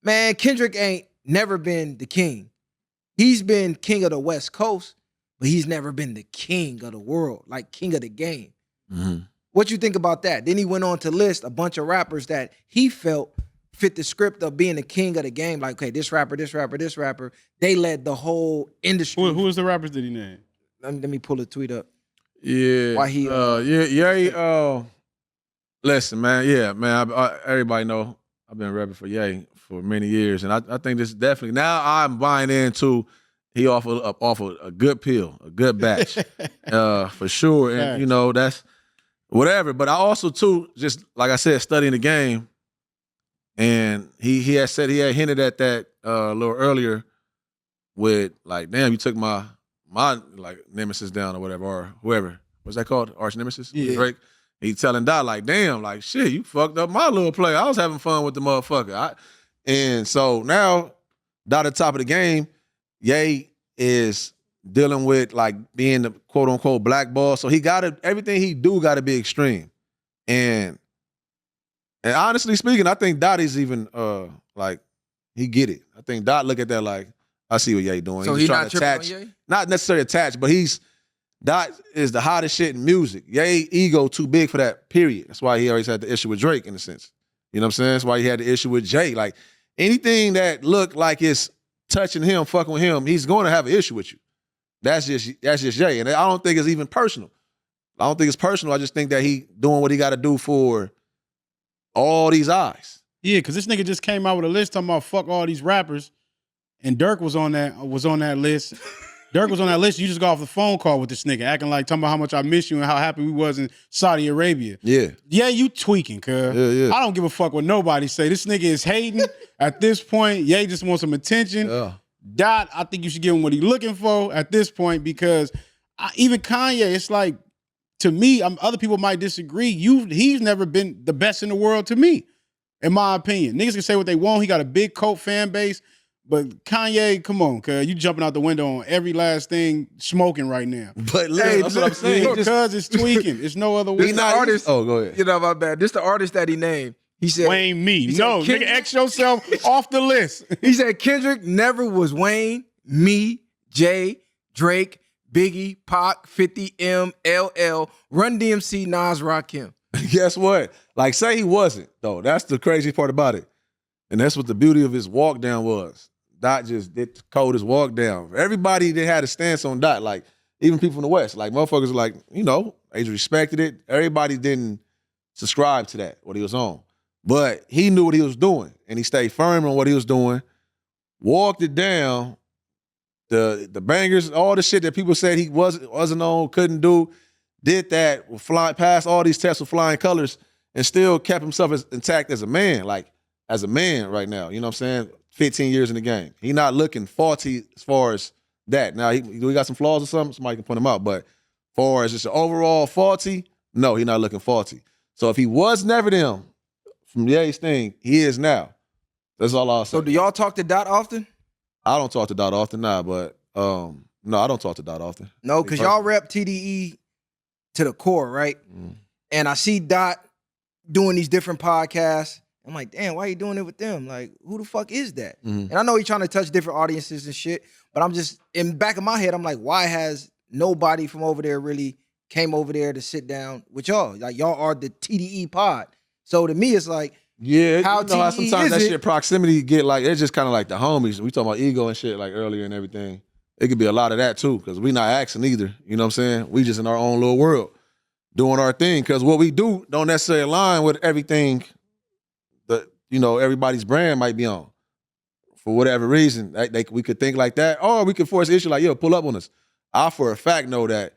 man, Kendrick ain't never been the king. He's been king of the West Coast, but he's never been the king of the world, like king of the game. Mm-hmm. What you think about that? Then he went on to list a bunch of rappers that he felt fit the script of being the king of the game. Like, okay, this rapper, they led the whole industry. Who is the rappers that he named? Let me pull the tweet up. Yeah. Why he? Listen, man. Everybody know I've been rapping for Ye for many years, and I think this is definitely now I'm buying into. He offered a good pill, a good batch, for sure, and you know that's whatever. But I also too, just like I said, studying the game, and he had said he had hinted at that a little earlier with like, damn, you took my like nemesis down or whatever, or whoever. What's that called? Arch nemesis? Yeah. Drake. He telling Dot like, damn, like shit, you fucked up my little play. I was having fun with the motherfucker. And so now, Dot at the top of the game, Ye is dealing with like being the quote unquote black ball. So he gotta, everything he do gotta be extreme. And honestly speaking, I think Dot is even like he get it. I think Dot look at that like, I see what Ye doing. So he's he trying not to attach, tripping on Ye? not necessarily attached, but Dot is the hottest shit in music. Ye ego too big for that, period. That's why he always had the issue with Drake in a sense. You know what I'm saying? That's why he had the issue with Jay. Like anything that looked like it's touching him, fucking with him, he's going to have an issue with you. That's just Jay. And I don't think it's even personal. I don't think it's personal. I just think that he doing what he got to do for all these eyes. Yeah, because this nigga just came out with a list talking about fuck all these rappers, and Dirk was on that list. Dirk was on that list. You just got off the phone call with this nigga, acting like talking about how much I miss you and how happy we was in Saudi Arabia. Yeah. Yeah, you tweaking, cuz. Yeah. I don't give a fuck what nobody say. This nigga is hating at this point. Ye just wants some attention. Yeah. Dot, I think you should give him what he's looking for at this point because even Kanye, it's like, to me, other people might disagree. He's never been the best in the world to me, in my opinion. Niggas can say what they want. He got a big cult fan base. But Kanye, come on, cuz you jumping out the window on every last thing smoking right now. But that's what I'm saying. Because it's tweaking. It's no other way. This the artist. Oh, go ahead. You know my bad. This the artist that he named. He said Wayne me. he said, No, nigga, X yourself off the list. He said Kendrick never was Wayne, me, Jay, Drake, Biggie, Pac, 50, M, LL, Run DMC, Nas, Rakim. Guess what? Like, say he wasn't, though. That's the crazy part about it. And that's what the beauty of his walk down was. Dot just did the coldest walk down. Everybody that had a stance on Dot, like, even people from the West, like, motherfuckers were like, you know, they respected it. Everybody didn't subscribe to that, what he was on. But he knew what he was doing, and he stayed firm on what he was doing, walked it down, the bangers, all the shit that people said he wasn't on, couldn't do, did that, flying past all these tests with flying colors, and still kept himself intact as a man, like as a man right now. You know what I'm saying? 15 years in the game. He not looking faulty as far as that. Now, he got some flaws or something, somebody can point him out, but as far as just an overall faulty, no, he not looking faulty. So if he was never them from Ye's thing, he is now. That's all I'll say. So do y'all talk to Dot often? I don't talk to Dot often, but no, I don't talk to Dot often. No, because y'all rep TDE to the core, right? Mm. And I see Dot doing these different podcasts. I'm like, damn, why are you doing it with them? Like, who the fuck is that? Mm. And I know he's trying to touch different audiences and shit, but I'm just, in the back of my head, I'm like, why has nobody from over there really came over there to sit down with y'all? Like, y'all are the TDE pod. So to me, it's like, Yeah, how you know how TDE sometimes is that it? shit proximity get like, it's just kind of like the homies. We talking about ego and shit like earlier and everything. It could be a lot of that too, because we not asking either. You know what I'm saying? We just in our own little world doing our thing. Because what we do don't necessarily align with everything that, you know, everybody's brand might be on. For whatever reason, we could think like that, or we could force the issue like, yo, pull up on us. I, for a fact, know that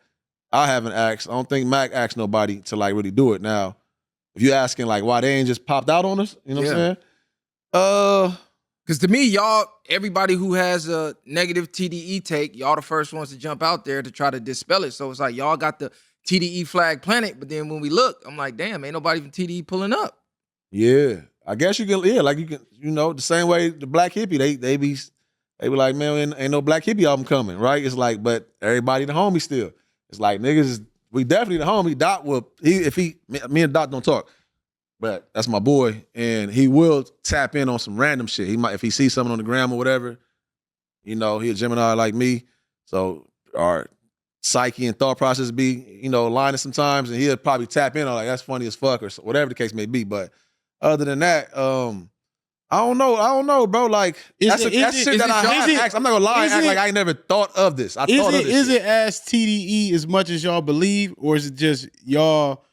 I haven't asked. I don't think Mac asked nobody to like really do it. Now, if you're asking like why they ain't just popped out on us, you know what I'm saying? because to me, y'all, everybody who has a negative TDE take, y'all the first ones to jump out there to try to dispel it. So it's like y'all got the TDE flag planted, but then when we look, I'm like, damn, ain't nobody from TDE pulling up. Yeah, I guess you can. Yeah, like you can. You know, the same way the black hippie, they They be like, man, ain't no Black Hippie album coming, right? It's like, but everybody the homie still. It's like, niggas, we definitely the homie. Doc will, me and Doc don't talk, but that's my boy, and he will tap in on some random shit. He might, if he sees something on the gram or whatever, you know, he a Gemini like me, so our psyche and thought process be, you know, lining sometimes, and he'll probably tap in on like, that's funny as fuck, or whatever the case may be. But other than that, I don't know, bro. Like, that's shit that I asked. I'm not gonna lie, act like I ain't never thought of this. I thought of this. Is it as TDE as much as y'all believe, or is it just y'all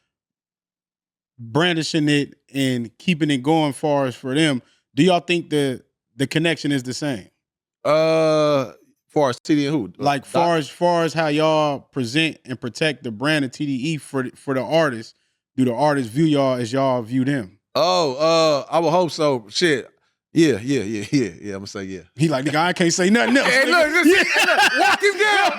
brandishing it and keeping it going far as for them? Do y'all think the connection is the same? Far as TDE and who? Like far as how y'all present and protect the brand of TDE for the artists, do the artists view y'all as y'all view them? Oh, I would hope so. Shit. Yeah. I'm gonna say yeah. He like, nigga, I can't say nothing else. Hey, look, walk him down.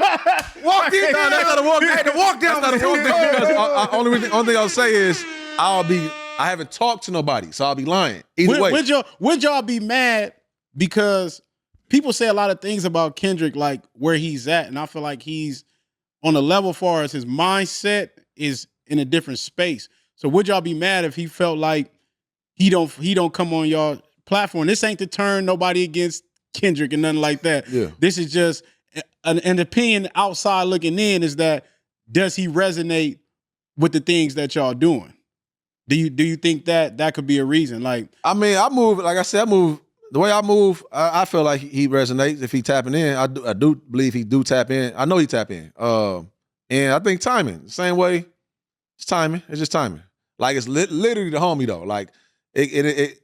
Walk him down. That's not a walk down. Hey, the walk down. That's not a walk down. Because only thing I'll say is I haven't talked to nobody, so I'll be lying. Either way. Would y'all be mad because people say a lot of things about Kendrick, like where he's at, and I feel like he's on a level far as his mindset is in a different space. So would y'all be mad if he felt like he don't come on y'all platform? This ain't to turn nobody against Kendrick and nothing like that. Yeah. This is just an opinion outside looking in, is that does he resonate with the things that y'all doing? Do you think that could be a reason? Like, I mean, I move the way I move. I feel like he resonates if he tapping in. I do believe he do tap in. I know he tap in. And I think timing, the same way. It's timing. It's just timing. Like, it's literally the homie though. Like it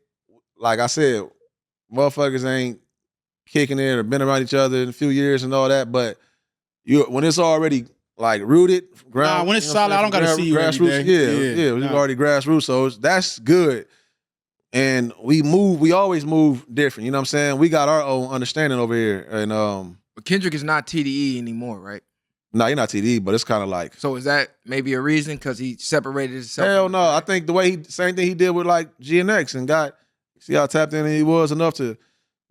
like I said, motherfuckers ain't kicking it or been around each other in a few years and all that. But when it's already like rooted, ground. When it's solid, I don't gotta see you every day. Yeah, it's already grassroots, so that's good. And we always move different. You know what I'm saying? We got our own understanding over here. And But Kendrick is not TDE anymore, right? No, he's not TDE, but it's kind of like. So is that maybe a reason because he separated himself? Hell no. I think the way same thing he did with like G&X and see how tapped in he was enough to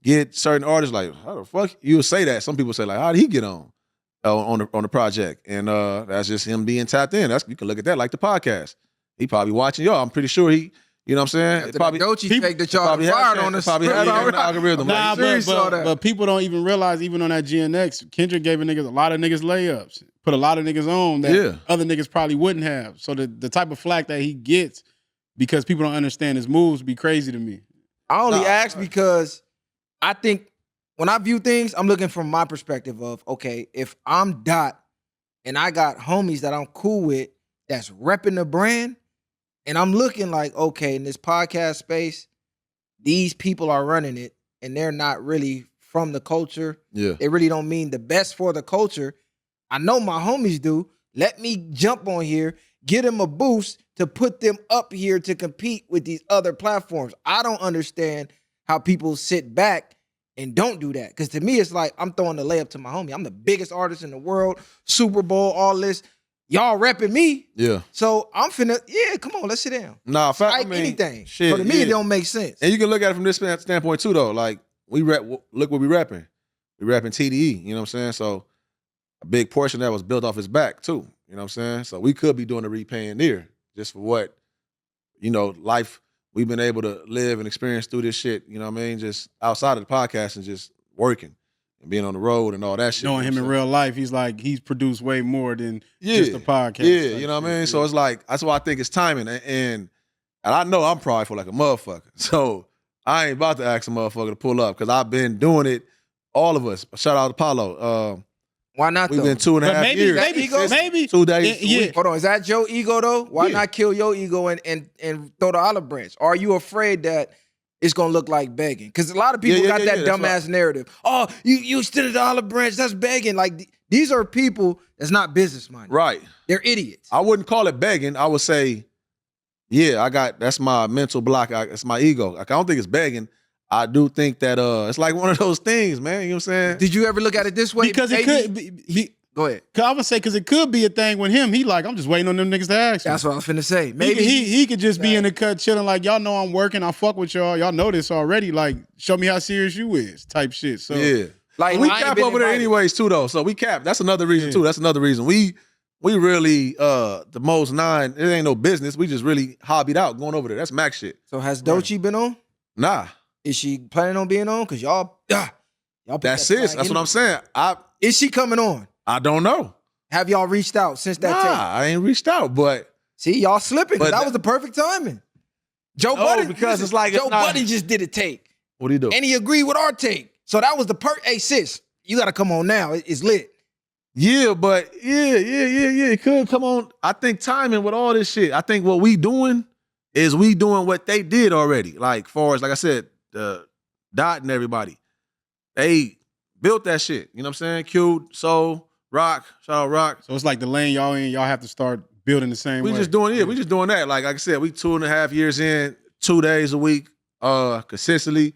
get certain artists like, how the fuck you would say that? Some people say like, how did he get on the project? And that's just him being tapped in. You can look at that like the podcast. He probably watching y'all. I'm pretty sure he. You know what I'm saying? After probably Dochi take that y'all fired on us. Probably had an algorithm. Nah, but people don't even realize, even on that G&X, Kendrick gave a lot of niggas layups. Put a lot of niggas on that other niggas probably wouldn't have. So the type of flack that he gets because people don't understand his moves be crazy to me. I only ask because I think when I view things, I'm looking from my perspective of, okay, if I'm Dot and I got homies that I'm cool with that's repping the brand, and I'm looking like, okay, in this podcast space, these people are running it, and they're not really from the culture. Yeah. They really don't mean the best for the culture. I know my homies do. Let me jump on here, get them a boost to put them up here to compete with these other platforms. I don't understand how people sit back and don't do that. Because to me, it's like I'm throwing the layup to my homie. I'm the biggest artist in the world, Super Bowl, all this. Y'all repping me. Yeah. So I'm finna, come on, let's sit down. Nah, I mean, anything. Shit, so to me, it don't make sense. And you can look at it from this standpoint too, though. Like, look what we repping. We repping TDE, you know what I'm saying? So a big portion of that was built off his back too, you know what I'm saying? So we could be doing the repaying there just for what, life we've been able to live and experience through this shit, you know what I mean? Just outside of the podcast and just working. And being on the road and all that shit. Knowing him in real life, he's produced way more than just a podcast. Yeah, you know what I mean? So it's like, that's why I think it's timing. And I know I'm prideful like a motherfucker. So I ain't about to ask a motherfucker to pull up because I've been doing it, all of us. Shout out to Paulo. Why not, We've been 2.5 years. Maybe 2 days. Yeah. Hold on, is that your ego though? Why not kill your ego and throw the olive branch? Are you afraid that it's gonna look like begging? Because a lot of people got that dumbass narrative. Oh, you extended the olive branch, that's begging. Like, these are people that's not business minded. Right. They're idiots. I wouldn't call it begging. I would say, that's my mental block. It's my ego. Like, I don't think it's begging. I do think that it's like one of those things, man. You know what I'm saying? Did you ever look at it this way? Because it could be. Go ahead. I would say because it could be a thing with him. He like, I'm just waiting on them niggas to ask me. That's what I was finna say. Maybe he could just be in the cut chilling like, y'all know I'm working. I fuck with y'all. Y'all know this already. Like, show me how serious you is type shit. So yeah. Like we I ain't cap been over there invited. anyways too, though. So we cap. That's another reason too. That's another reason. We really the most nine. It ain't no business. We just really hobbied out going over there. That's Mac shit. So has Doechii been on? Nah, Is she planning on being on? Cause y'all put that's that it. flag That's in what I'm saying. Is she coming on? I don't know. Have y'all reached out since that tape? I ain't reached out, but See, y'all slipping. 'Cause But that was the perfect timing. Joe No, Budden, because it's like it's Joe not- Budden just did a take, what do you do? and he agreed with our take. So that was the Hey, sis, you got to come on now. It's lit. Yeah, but yeah. It could come on. I think timing with all this shit. I think what we doing is we doing what they did already. Like far as like I said, Dot and everybody, they built that shit. You know what I'm saying? Q, Soul, Rock, shout out Rock. So it's like the lane y'all in, y'all have to start building the same We way. just doing we just doing that. Like I said, we 2.5 years in, 2 days a week, consistently.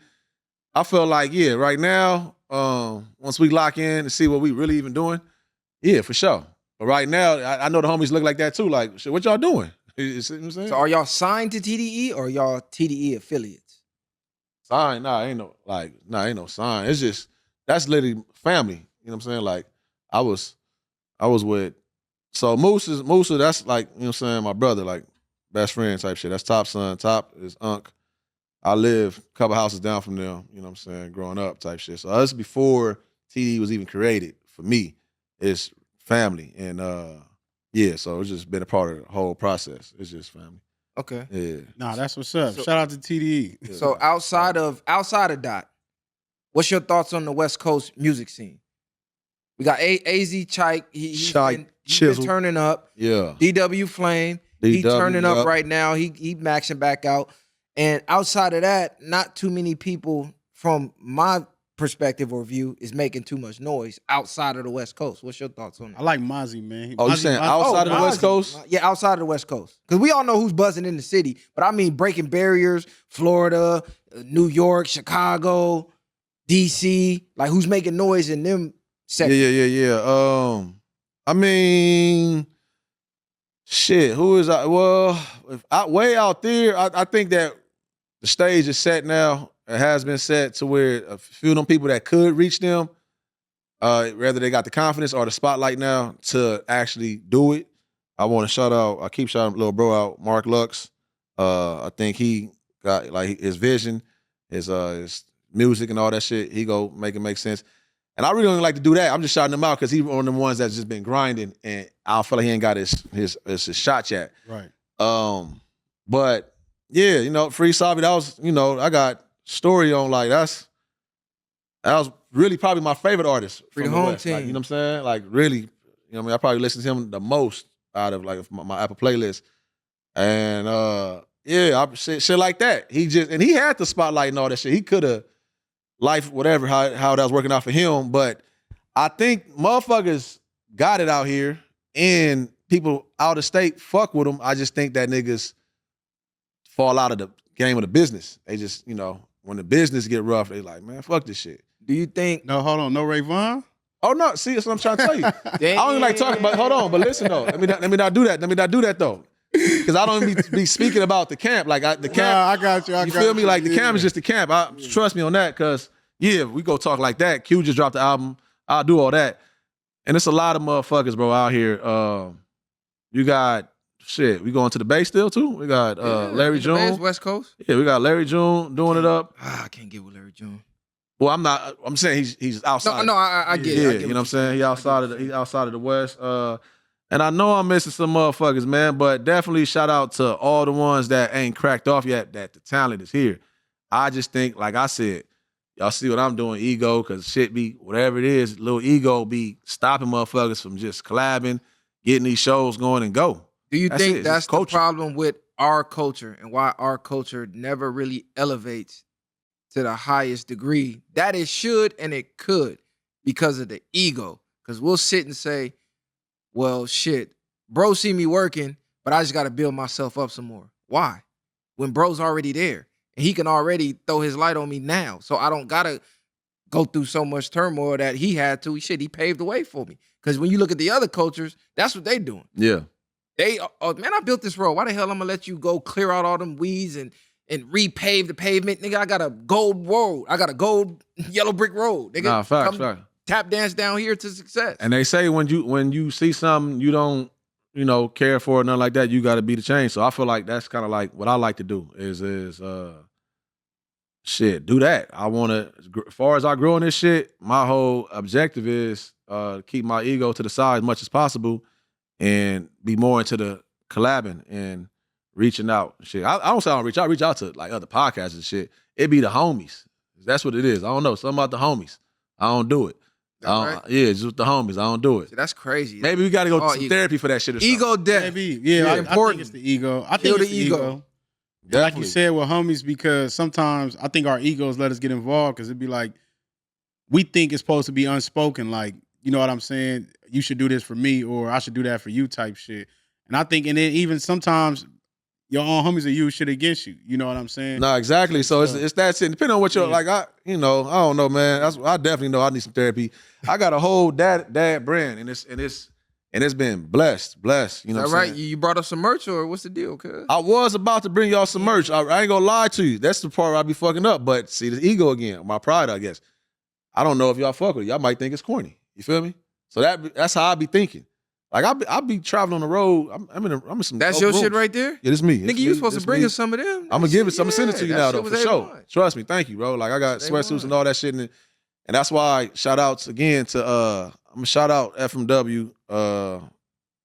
I feel like right now, once we lock in and see what we really even doing, yeah, for sure. But right now, I know the homies look like that too. Like, shit, what y'all doing? You see what I'm saying? So are y'all signed to TDE or y'all TDE affiliates? Sign? Ain't no sign. It's just that's literally family. You know what I'm saying? Like, I was with Musa, that's like, you know what I'm saying, my brother, like best friend type shit. That's Top son. Top is Unc. I live a couple houses down from them, you know what I'm saying, growing up type shit. So that's before TDE was even created for me. It's family. And so it's just been a part of the whole process. It's just family. Okay. Yeah. Nah, that's what's up. So- Shout out to TDE. Yeah. So outside of Dot, what's your thoughts on the West Coast music scene? We got AZ Chike. He's been Chisel. turning up. Yeah. DW Flame. He DW, turning up yup. right now. He maxing back out. And outside of that, not too many people from my perspective or view is making too much noise outside of the West Coast. What's your thoughts on I that? like Mozzie, man. Oh, you saying outside of the West Mozzie. Coast? Yeah, outside of the West Coast. Because we all know who's buzzing in the city. But I mean breaking barriers, Florida, New York, Chicago, DC. Like who's making noise in them sectors? Yeah. I mean, shit. Who is well? Way out there, I think that the stage is set now. It has been set to where a few of them people that could reach them, whether they got the confidence or the spotlight now to actually do it. I want to shout out. I keep shouting little bro out, Mark Lux. I think he got like his vision, his music and all that shit. He go make it make sense. And I really don't like to do that. I'm just shouting him out because he's one of them ones that's just been grinding, and I feel like he ain't got his shot yet. Right. But yeah, Free Savi, that was, I got story on like that was really probably my favorite artist Free from the the home West. Like, team. you know what I'm saying? Like really, I probably listen to him the most out of like my Apple playlist. And shit like that. He had the spotlight and all that shit. He could have life, whatever, how that was working out for him. But I think motherfuckers got it out here and people out of state fuck with them. I just think that niggas fall out of the game of the business. They just, when the business get rough, they like, man, fuck this shit. Do you think? No, hold on. No Ray Vaughn? Oh no, see, that's what I'm trying to tell you. I don't even like talking about. Hold on, but listen though. Let me not do that. Let me not do that though, because I don't even be speaking about the camp. Like the camp. Nah, I got you. You feel me? Like the camp is just the camp. Trust me on that, because we go talk like that. Q just dropped the album. I'll do all that, and it's a lot of motherfuckers, bro, out here. You got shit. We going to the Bay still too. We got Larry the Bay is June. West Coast. Yeah, we got Larry June doing it up. I can't get with Larry June. Well, I'm saying he's outside. No, I get it. Yeah, I get you know what I'm saying? He's outside of the West. And I know I'm missing some motherfuckers, man, but definitely shout out to all the ones that ain't cracked off yet, that the talent is here. I just think, like I said, y'all see what I'm doing, ego, because shit be, whatever it is, little ego be stopping motherfuckers from just collabing, getting these shows going and go. Do you That's think it. It's that's just the culture. problem with our culture and why our culture never really elevates to the highest degree that it should and it could because of the ego? Because we'll sit and say, well, shit, bro see me working, but I just got to build myself up some more. Why? When bro's already there and he can already throw his light on me now. So I don't got to go through so much turmoil that he had to. He paved the way for me. Because when you look at the other cultures, that's what they doing. Yeah. They, man, I built this road. Why the hell I'm gonna let you go clear out all them weeds and and repave the pavement. Nigga, I got a gold road. I got a gold yellow brick road. Nigga, Nah, facts, come facts. tap dance down here to success. And they say when you see something you don't, care for or nothing like that, you got to be the change. So I feel like that's kind of like what I like to do is do that. I want to, as far as I grow in this shit, my whole objective is keep my ego to the side as much as possible and be more into the collabing and reaching out and shit. I don't say I don't reach out. I reach out to like other podcasts and shit. It be the homies. That's what it is. I don't know. Something about the homies. I don't do it. Right? Yeah, just the homies. I don't do it. See, that's crazy. Maybe we got to go to some ego. therapy for that shit or something. Ego death. Maybe, yeah, I important. think it's the ego. I Kill think it's the the ego. ego. Definitely. Like you said with homies, because sometimes I think our egos let us get involved because it'd be like, we think it's supposed to be unspoken, like, you know what I'm saying? You should do this for me or I should do that for you type shit. And I think, and then even sometimes your own homies will use shit against you. You know what I'm saying? No, exactly. So it's that shit. Depending on what you're like, I don't know, man. I definitely know I need some therapy. I got a whole dad brand, and it's been blessed. You know Is that what I'm right? saying? You brought us some merch or what's the deal, cuz? I was about to bring y'all some merch. I ain't gonna lie to you. That's the part where I be fucking up. But see, the ego again, my pride, I guess. I don't know if y'all fuck with it. Y'all might think it's corny. You feel me? So that's how I be thinking. Like I be traveling on the road. I'm in some. That's dope your rooms. shit right there? Yeah, this me. Nigga, you supposed to bring us some of them. I'm gonna give it. I'm gonna send it to you Yeah, now that though, shit for was sure. A1. Trust me. Thank you, bro. Like I got Day sweatsuits one. and all that shit, and that's why shout outs again to I'm gonna shout out FMW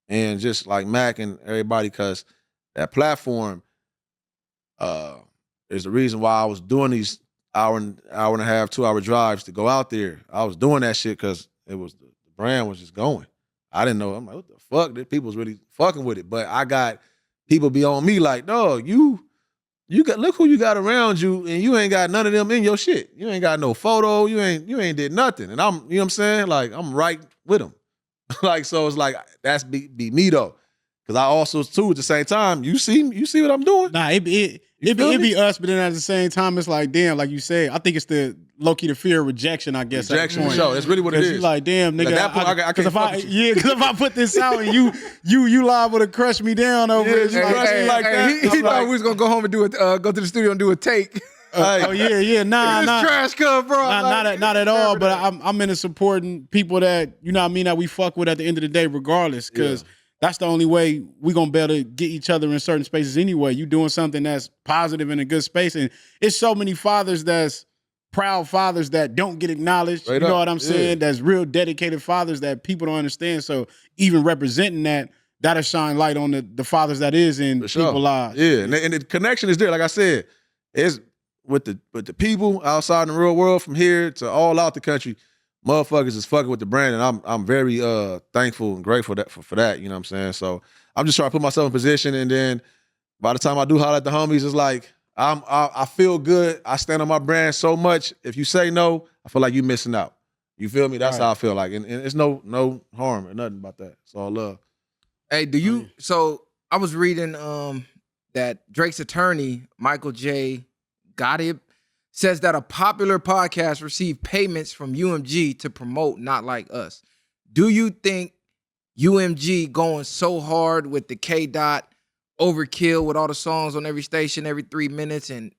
and just like Mac and everybody because that platform is the reason why I was doing these hour and a half, 2 hour drives to go out there. I was doing that shit because it was the brand was just going. I didn't know. I'm like, what the fuck? That people was really fucking with it. But I got people be on me like, dog, you got look who you got around you, and you ain't got none of them in your shit. You ain't got no photo. You ain't did nothing. And I'm, you know what I'm saying? Like I'm right with them. Like so, it's like that's be me though, because I also too at the same time. You see what I'm doing? Nah, it be us, but then at the same time, it's like, damn, like you said, I think it's the low-key the fear of rejection, I guess. Rejection at for that point. sure. That's really what it is. You like, damn, nigga. At that point, I can't because fuck with you. if I put this out and you liable to crush me down over it. Yeah, crush me like that. He I'm thought like- we was gonna go home and do it. Go to the studio and do a take. Oh yeah, nah. This trash cup, bro. Not at all. But I'm into supporting people that you know what I mean that we fuck with at the end of the day, regardless. Because that's the only way we gonna be able to get each other in certain spaces anyway. You doing something that's positive in a good space, and it's so many fathers that's proud fathers that don't get acknowledged. Straight you know up. what I'm saying? Yeah. That's real dedicated fathers that people don't understand. So even representing that'll shine light on the fathers that is in For sure. people's lives. Yeah, and the connection is there. Like I said, it's with the people outside in the real world from here to all out the country. Motherfuckers is fucking with the brand, and I'm very thankful and grateful for that. You know what I'm saying? So I'm just trying to put myself in position, and then by the time I do holler at the homies, it's like I feel good. I stand on my brand so much. If you say no, I feel like you missing out. You feel me? That's Right. how I feel like, and it's no harm or nothing about that. It's all love. Hey, do you? So I was reading that Drake's attorney Michael J. Gottlieb says that a popular podcast received payments from UMG to promote Not Like Us. Do you think UMG going so hard with the K Dot overkill with all the songs on every station every 3 minutes and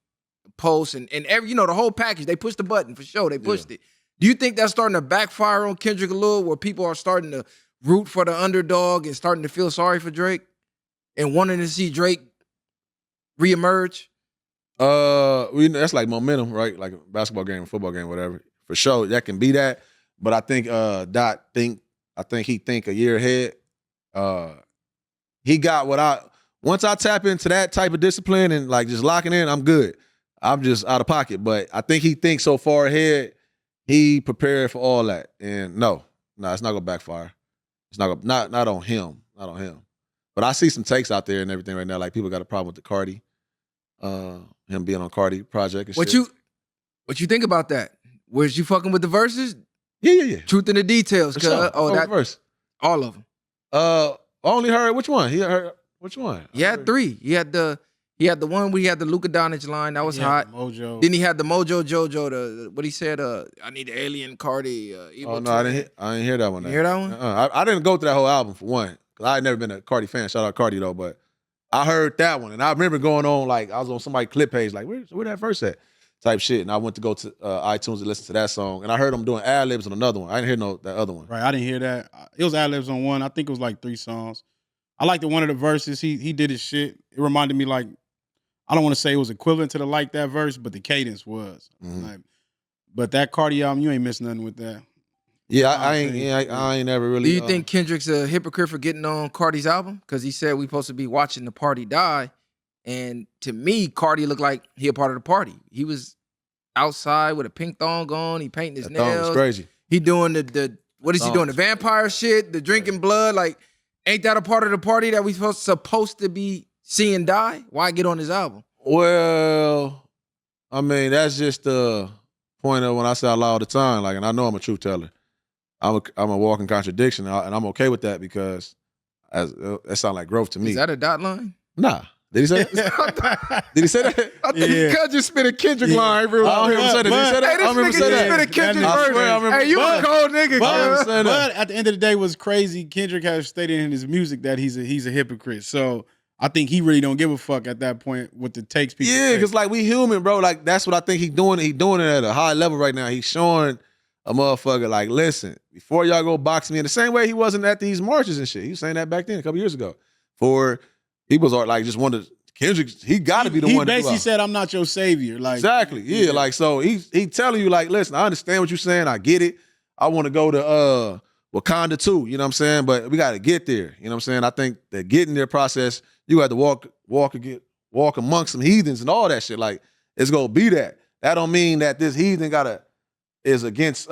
posts and every the whole package, they pushed the button for sure. They pushed it. Do you think that's starting to backfire on Kendrick a little, where people are starting to root for the underdog and starting to feel sorry for Drake and wanting to see Drake reemerge? That's like momentum, right? Like a basketball game, football game, whatever. For sure, that can be that. But I think Dot he think a year ahead. He got once I tap into that type of discipline and like just locking in, I'm good. I'm just out of pocket. But I think he thinks so far ahead, he prepared for all that. And no, it's not gonna backfire. It's not on him. Not on him. But I see some takes out there and everything right now. Like people got a problem with the Cardi. Him being on Cardi project and shit. What you think about that? Was you fucking with the verses? Yeah. Truth in the details, For cuz. sure. Oh, that verse. all of them. I only heard which one. He heard which one? He had three. He had the one where he had the Luka Doncic line that was Yeah, hot. Mojo. Then he had the Mojo Jojo. What he said? I need the alien Cardi. Evil Oh no, I Twin. didn't hear that one. You hear that one? I didn't go through that whole album for one, because I had never been a Cardi fan. Shout out Cardi though, but I heard that one, and I remember going on like I was on somebody's clip page, like where that verse at, type shit, and I went to go to iTunes to listen to that song, and I heard them doing ad libs on another one. I didn't hear that other one. Right, I didn't hear that. It was ad libs on one. I think it was like 3 songs. I liked one of the verses. He did his shit. It reminded me like, I don't want to say it was equivalent to the Like That verse, but the cadence was. Like, but that Cardi album, you ain't missed nothing with that. Yeah, I ain't ever really. Do you think Kendrick's a hypocrite for getting on Cardi's album? Because he said we supposed to be watching the party die. And to me, Cardi looked like he a part of the party. He was outside with a pink thong on. He painting his nails. That was crazy. He doing the what is he doing? The vampire shit, the drinking blood. Like, ain't that a part of the party that we supposed to be seeing die? Why get on his album? Well, I mean, that's just the point of when I say I lie all the time. Like, and I know I'm a truth teller. I'm a walking contradiction, and I'm okay with that because that sounds like growth to me. Is that a dot line? Nah. Did he say that? Did he say that? I think he could just spit a Kendrick line. I don't hear him say that. Did he say that? Hey, this I remember nigga say just that. spit a Kendrick I verse. swear I remember. Hey, you a cold nigga, But at the end of the day, what's crazy, Kendrick has stated in his music that he's a hypocrite. So I think he really don't give a fuck at that point what the takes people Yeah, say. because like we human, bro. Like that's what I think he doing. He doing it at a high level right now. He's showing a motherfucker like, listen, before y'all go box me in the same way he wasn't at these marches and shit. He was saying that back then a couple years ago. For people's art, like just wanted Kendrick. He got to be the one. He basically said, "I'm not your savior." Like exactly, yeah. Like so, he telling you like, listen, I understand what you're saying. I get it. I want to go to Wakanda too. You know what I'm saying? But we got to get there. You know what I'm saying? I think that getting there process, you got to walk amongst some heathens and all that shit. Like it's gonna be that. That don't mean that this heathen is against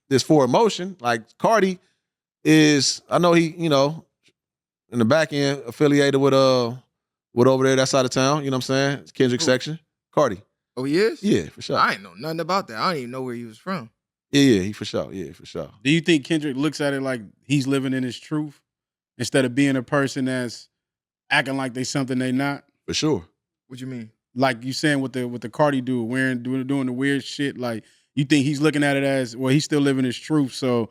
this for emotion. Like Cardi is, I know he, you know, in the back end affiliated with over there that side of town. You know what I'm saying? It's Kendrick section. Cardi. Oh, he is? Yeah, for sure. I ain't know nothing about that. I don't even know where he was from. Yeah, he for sure. Yeah, for sure. Do you think Kendrick looks at it like he's living in his truth instead of being a person that's acting like they something they not? For sure. What you mean? Like you saying with the Cardi dude doing the weird shit. Like you think he's looking at it as, well, he's still living his truth, so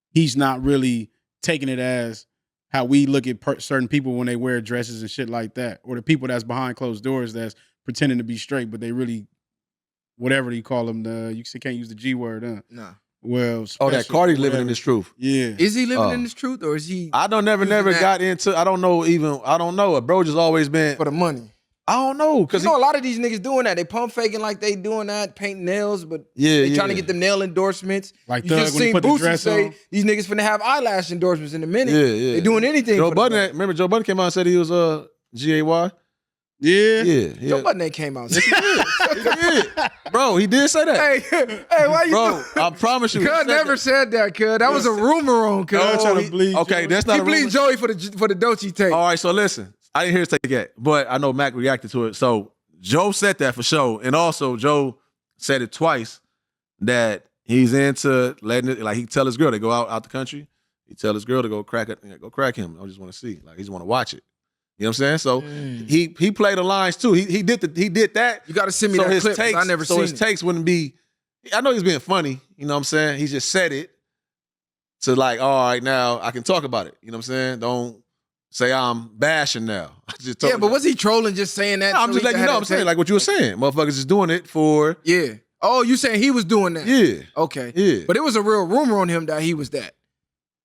he's not really taking it as how we look at certain people when they wear dresses and shit like that, or the people that's behind closed doors that's pretending to be straight, but they really, whatever you call them, you can't use the G word, huh? Nah. Well, that Cardi living in his truth. Yeah. Is he living in his truth, or is he? I don't never got into. I don't know. Bro just always been For the money. I don't know, because you know a lot of these niggas doing that. They pump faking like they doing that, painting nails, but they trying to get them nail endorsements. Like you just seen Boosie say these niggas finna have eyelash endorsements in a minute. Yeah. They doing anything. Joe Budden, remember Joe Budden came out and said he was GAY? Yeah. Joe Budden ain't came out. Yes, he did. Bro, he did say that. Hey, why you? Bro, I promise you. Cuz never said that, cuz. That was a rumor on Cuz. Okay, that's not he a rumor. bleed Joey for the Dochi tape. All right, so listen. I didn't hear his take yet, but I know Mac reacted to it. So Joe said that for sure. And also Joe said it twice that he's into letting it, like he tell his girl to go out the country. He tell his girl to go crack him. I just want to see. Like he just want to watch it. You know what I'm saying? So he played the lines too. He did that. You gotta send me that clip. Takes, I never seen his takes wouldn't be. I know he's being funny. You know what I'm saying? He just said it to like, all right, now I can talk about it. You know what I'm saying? Don't say I'm bashing now. I just told but was he trolling just saying that? No, I'm just letting you know. I'm saying like what you were saying. Motherfuckers is doing it for. Yeah. Oh, you saying he was doing that? Yeah. Okay. Yeah. But it was a real rumor on him that he was that.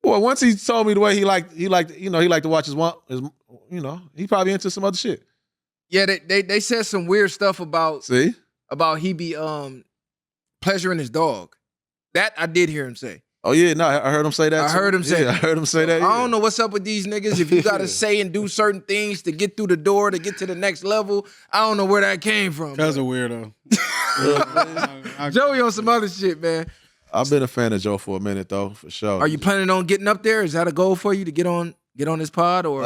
Well, once he told me the way he liked to watch his he probably into some other shit. Yeah, they said some weird stuff about he be pleasuring his dog. That I did hear him say. Oh yeah, no, I heard him say that. I heard him say that. Yeah. I don't know what's up with these niggas. If you gotta say and do certain things to get through the door to get to the next level, I don't know where that came from. Cuz a weirdo. Joey on some other shit, man. I've been a fan of Joe for a minute though, for sure. Are you planning on getting up there? Is that a goal for you to get on this pod or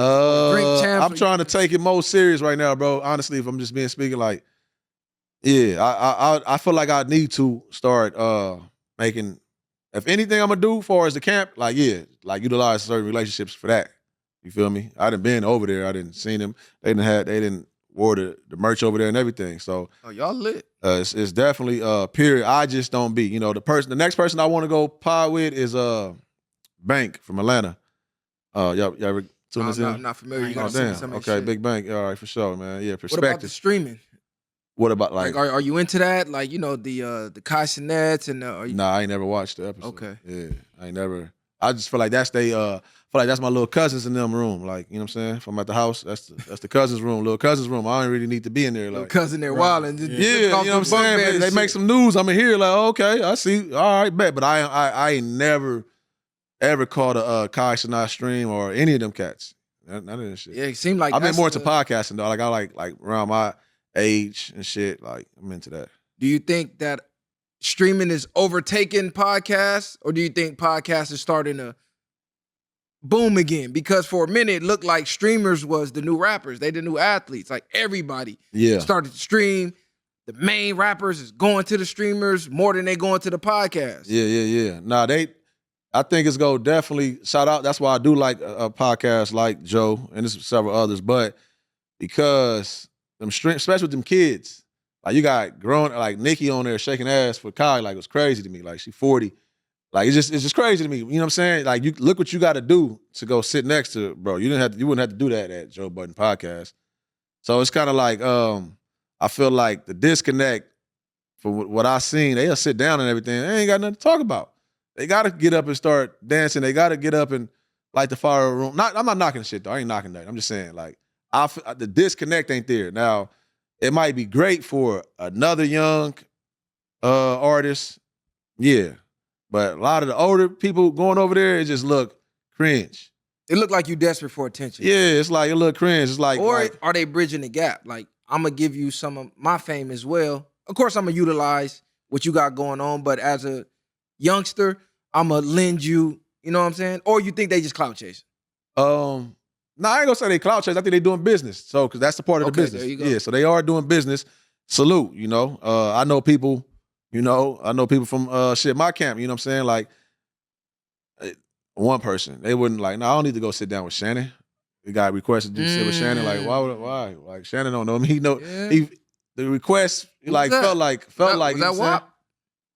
drink champs? I'm trying to take it most serious right now, bro. Honestly, if I'm just being speaking, like, yeah, I feel like I need to start making. If anything I'm gonna do as far as the camp, like utilize certain relationships for that. You feel me? I done been over there. I didn't seen them. They didn't wore the merch over there and everything. So y'all lit. It's definitely period. I just don't be. You know, the next person I want to go pod with is Bank from Atlanta. Y'all ever Tune us in? I'm not familiar. You Oh, gotta send me damn. some of Okay, that shit. Big Bank. All right, for sure, man. Yeah, What about the perspective. streaming? What about like? Like, are you into that? Like, you know, the Kai Cenats and are you, Nah, I ain't never watched the episode. Okay. Yeah, I ain't never. I just feel like that's my little cousins in them room. Like, you know what I'm saying? If I'm at the house, that's the cousins room, little cousins room. I don't really need to be in there. little Like, cousin there wilding? yeah, you know what I'm saying? They make some news. I'm in here like, okay, I see. All right, bet. But I ain't never ever caught a Kai Cenat stream or any of them cats. None of that shit. Yeah, it seemed like I've been that's more into the- podcasting though. Like I like around my age and shit. Like I'm into that. Do you think that streaming is overtaking podcasts, or do you think podcasts are starting to boom again? Because for a minute, it looked like streamers was the new rappers. They the new athletes. Like everybody Yeah. started to stream. The main rappers is going to the streamers more than they going to the podcast. Yeah. Nah, I think it's gonna definitely shout out. That's why I do like a podcast like Joe and there's several others, but because them stream, especially with them kids, like you got grown like Nikki on there shaking ass for Kai, like it was crazy to me. Like she 40. Like it's just crazy to me. You know what I'm saying? Like you look what you gotta do to go sit next to bro. You wouldn't have to do that at Joe Budden podcast. So it's kind of like I feel like the disconnect for what I seen, they'll sit down and everything. They ain't got nothing to talk about. They got to get up and start dancing. They got to get up and light the fire room. I'm not knocking shit, though. I ain't knocking that. I'm just saying, like, the disconnect ain't there. Now, it might be great for another young artist. Yeah. But a lot of the older people going over there, it just look cringe. It looked like you desperate for attention. Yeah, it's like, it look cringe. It's like, Or are they bridging the gap? Like, I'm going to give you some of my fame as well. Of course, I'm going to utilize what you got going on, but as a youngster, I'm going to lend you, you know what I'm saying? Or you think they just clout chasing? No, I ain't gonna say they clout chase. I think they doing business. So, because that's the part of the Okay, business. there you go. Yeah, so they are doing business. Salute, you know. I know people, from shit, my camp, you know what I'm saying? Like, one person, they wouldn't like, no, I don't need to go sit down with Shannon. The guy requested to sit with Shannon. Like, why? Like, Shannon don't know me. Yeah. The request, was that? felt like, Was you know that what I'm saying? WAP?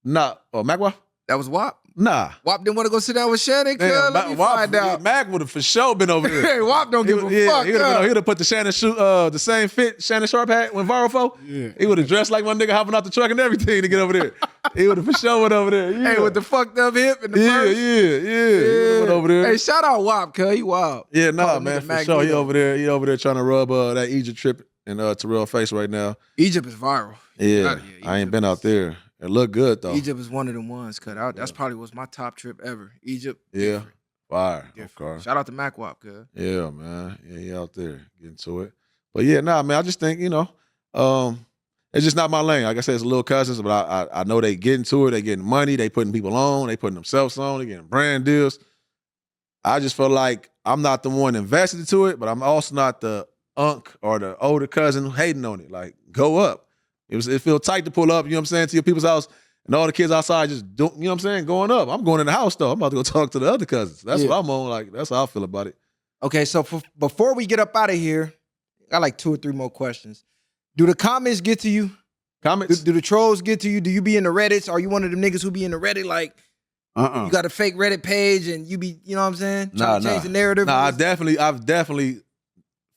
Nah. Oh, Magwa? That was WAP? Nah. WAP didn't want to go sit down with Shannon? Damn, Let me find out. Mag would have for sure been over there. Hey, WAP don't give a fuck. He would have put the Shannon the same fit Shannon Sharp had when viral for. Yeah. He would have dressed like one nigga hopping out the truck and everything to get over there. He would have for sure went over there. Yeah. Hey, with the fucked up hip and the yeah, purse. He would've went over there. Hey, shout out WAP, cuz. He wild. Yeah, nah, Call man, nigga for sure. He Magneto. over there. He over there trying to rub that Egypt trip in Terrell's face right now. Egypt is viral. Yeah, Outta here. I ain't Egypt been out there. It looked good though. Egypt is one of them ones cut out. That's probably was my top trip ever. Egypt. Yeah, fire. Different. Okay. Shout out to Mac WAP, cuz. Yeah, man. Yeah, he out there getting to it. But yeah, nah, man. I just think it's just not my lane. Like I said, it's little cousins, but I know they getting to it. They getting money. They putting people on. They putting themselves on. They getting brand deals. I just feel like I'm not the one invested into it, but I'm also not the unk or the older cousin hating on it. Like, go up. It feel tight to pull up, you know what I'm saying, to your people's house, and all the kids outside just don't, you know what I'm saying, going up. I'm going in the house though. I'm about to go talk to the other cousins. That's what I'm on. Like, that's how I feel about it. Okay, so before we get up out of here, I got like 2 or 3 more questions. Do the comments get to you? Comments? Do the trolls get to you? Do you be in the Reddits? Are you one of them niggas who be in the Reddit like you got a fake Reddit page and you be, you know what I'm saying? Trying to change the narrative? Nah, I've definitely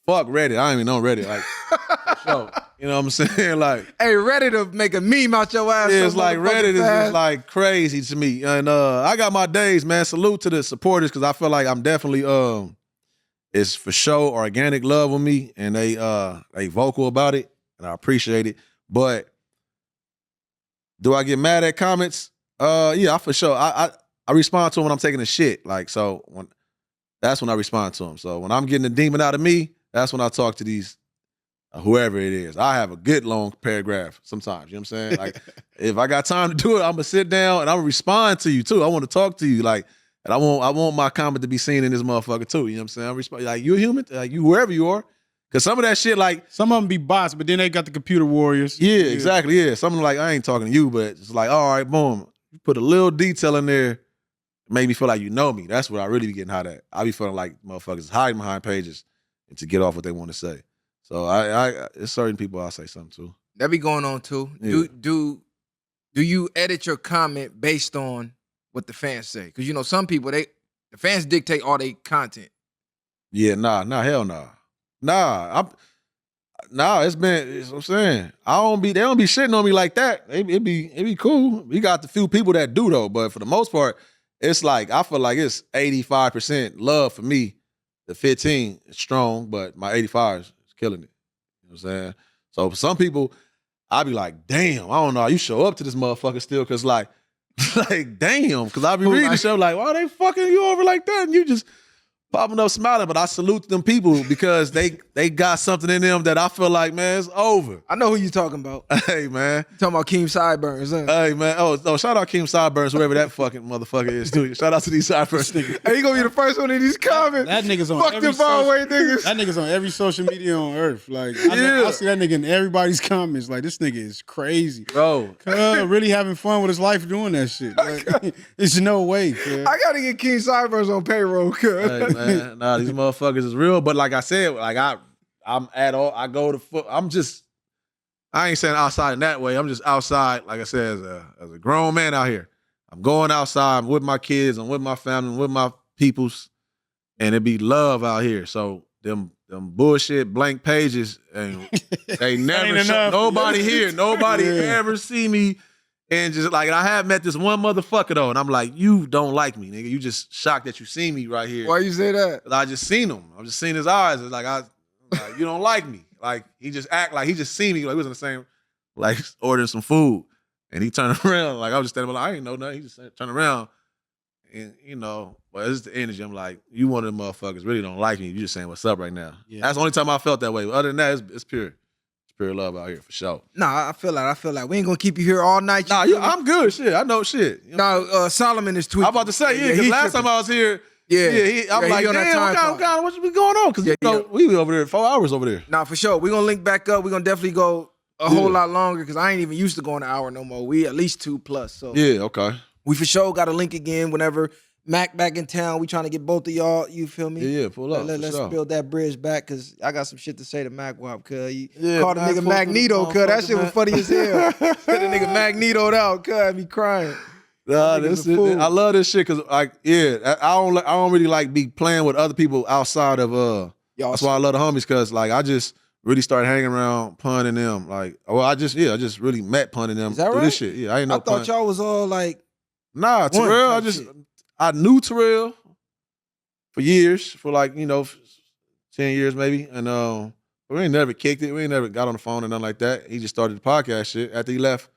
fuck Reddit. I ain't even on Reddit. Like, for sure. You know what I'm saying? Like, hey, Reddit will make a meme out your ass. yeah, so it's like Reddit is fast. just like crazy to me. And I got my days, man. Salute to the supporters because I feel like I'm definitely it's for sure organic love with me and they vocal about it and I appreciate it. But do I get mad at comments? Yeah, for sure. I respond to them when I'm taking a shit. Like, so that's when I respond to them. So when I'm getting the demon out of me, that's when I talk to these whoever it is. I have a good long paragraph sometimes, you know what I'm saying? Like, if I got time to do it, I'm gonna sit down and I'm gonna respond to you too. I want to talk to you, like, and I want my comment to be seen in this motherfucker too, you know what I'm saying? I respond, like, you a human, like, you whoever you are. Cause some of that shit, like, some of them be bots, but then they got the computer warriors. yeah, exactly, yeah. Something like, I ain't talking to you, but it's like, all right, boom. You put a little detail in there, make me feel like you know me. That's what I really be getting hot at. I be feeling like motherfuckers hiding behind pages and to get off what they want to say. So it's certain people I say something to. That be going on too. Yeah. Do you edit your comment based on what the fans say? Because you know some people the fans dictate all their content. Yeah, hell nah. It's what I'm saying. They don't be shitting on me like that. It be cool. We got the few people that do though, but for the most part, it's like I feel like it's 85% love for me. The 15 is strong, but my 85 is killing it. You know what I'm saying? So for some people, I be like, damn, I don't know how you show up to this motherfucker still, cause like damn, cause I be reading the show like, why they fucking you over like that? And you just popping up smiling, but I salute them people because they got something in them that I feel like, man, it's over. I know who you talking about. Hey, man. You talking about Keem Sideburns, huh? Hey, man. Oh, shout out Keem Sideburns, whoever that fucking motherfucker is, too. Shout out to these Sideburns niggas. Hey, you gonna be the first one in these comments. That nigga's on Fuck every them faraway niggas. That nigga's on every social media on earth. Like, I see that nigga in everybody's comments. Like, this nigga is crazy. Bro. Really having fun with his life doing that shit. Like, there's no way, cuz. I gotta get Keem Sideburns on payroll, cuz. Hey, man. Nah, these motherfuckers is real, but like I said, like I'm at all. I go to foot. I ain't saying outside in that way. I'm just outside, like I said, as a grown man out here. I'm going outside. I'm with my kids. I'm with my family. I'm with my peoples, and it be love out here. So them bullshit blank pages, and they never show, nobody here. Nobody ever see me. And just like, I have met this one motherfucker though, and I'm like, you don't like me, nigga. You just shocked that you see me right here. Why you say that? I just seen him. I just seen his eyes. It's like, you don't like me. Like, he just act like he just see me. Like, we was in the same, like, ordering some food. And he turned around. Like, I was just standing there, like, I ain't know nothing. He just turned around. And, you know, but it's the energy. I'm like, you one of them motherfuckers really don't like me. You just saying what's up right now. Yeah. That's the only time I felt that way. But other than that, it's pure. Pure love out here for sure. Nah, I feel like we ain't gonna keep you here all night. Nah, I'm good. Shit, I know shit. You know? Nah, Solomon is tweeting. I'm about to say, because last time I was here, I'm like, damn, what be going on? Because you know, we be over there 4 hours over there. Nah, for sure. We're gonna link back up. We're gonna definitely go a whole lot longer because I ain't even used to going an hour no more. We at least 2+. So yeah, okay. We for sure got to link again whenever Mac back in town. We trying to get both of y'all. You feel me? Yeah, pull up. Let's build that bridge back because I got some shit to say to MacWap. Cuz you called the nigga Magneto. Cuz that shit was funny as hell. The nigga Magnetoed out. Cuz I be crying. Nah, I love this shit because I don't really like be playing with other people outside of That's why I love the homies because like I just really started hanging around Pun and them. Like, well, I just really met Pun and them through this shit. Yeah, I ain't know. I thought y'all was all like, nah, Terrell. I knew Terrell for years, for like 10 years maybe, and we ain't never kicked it. We ain't never got on the phone or nothing like that. He just started the podcast shit after he left.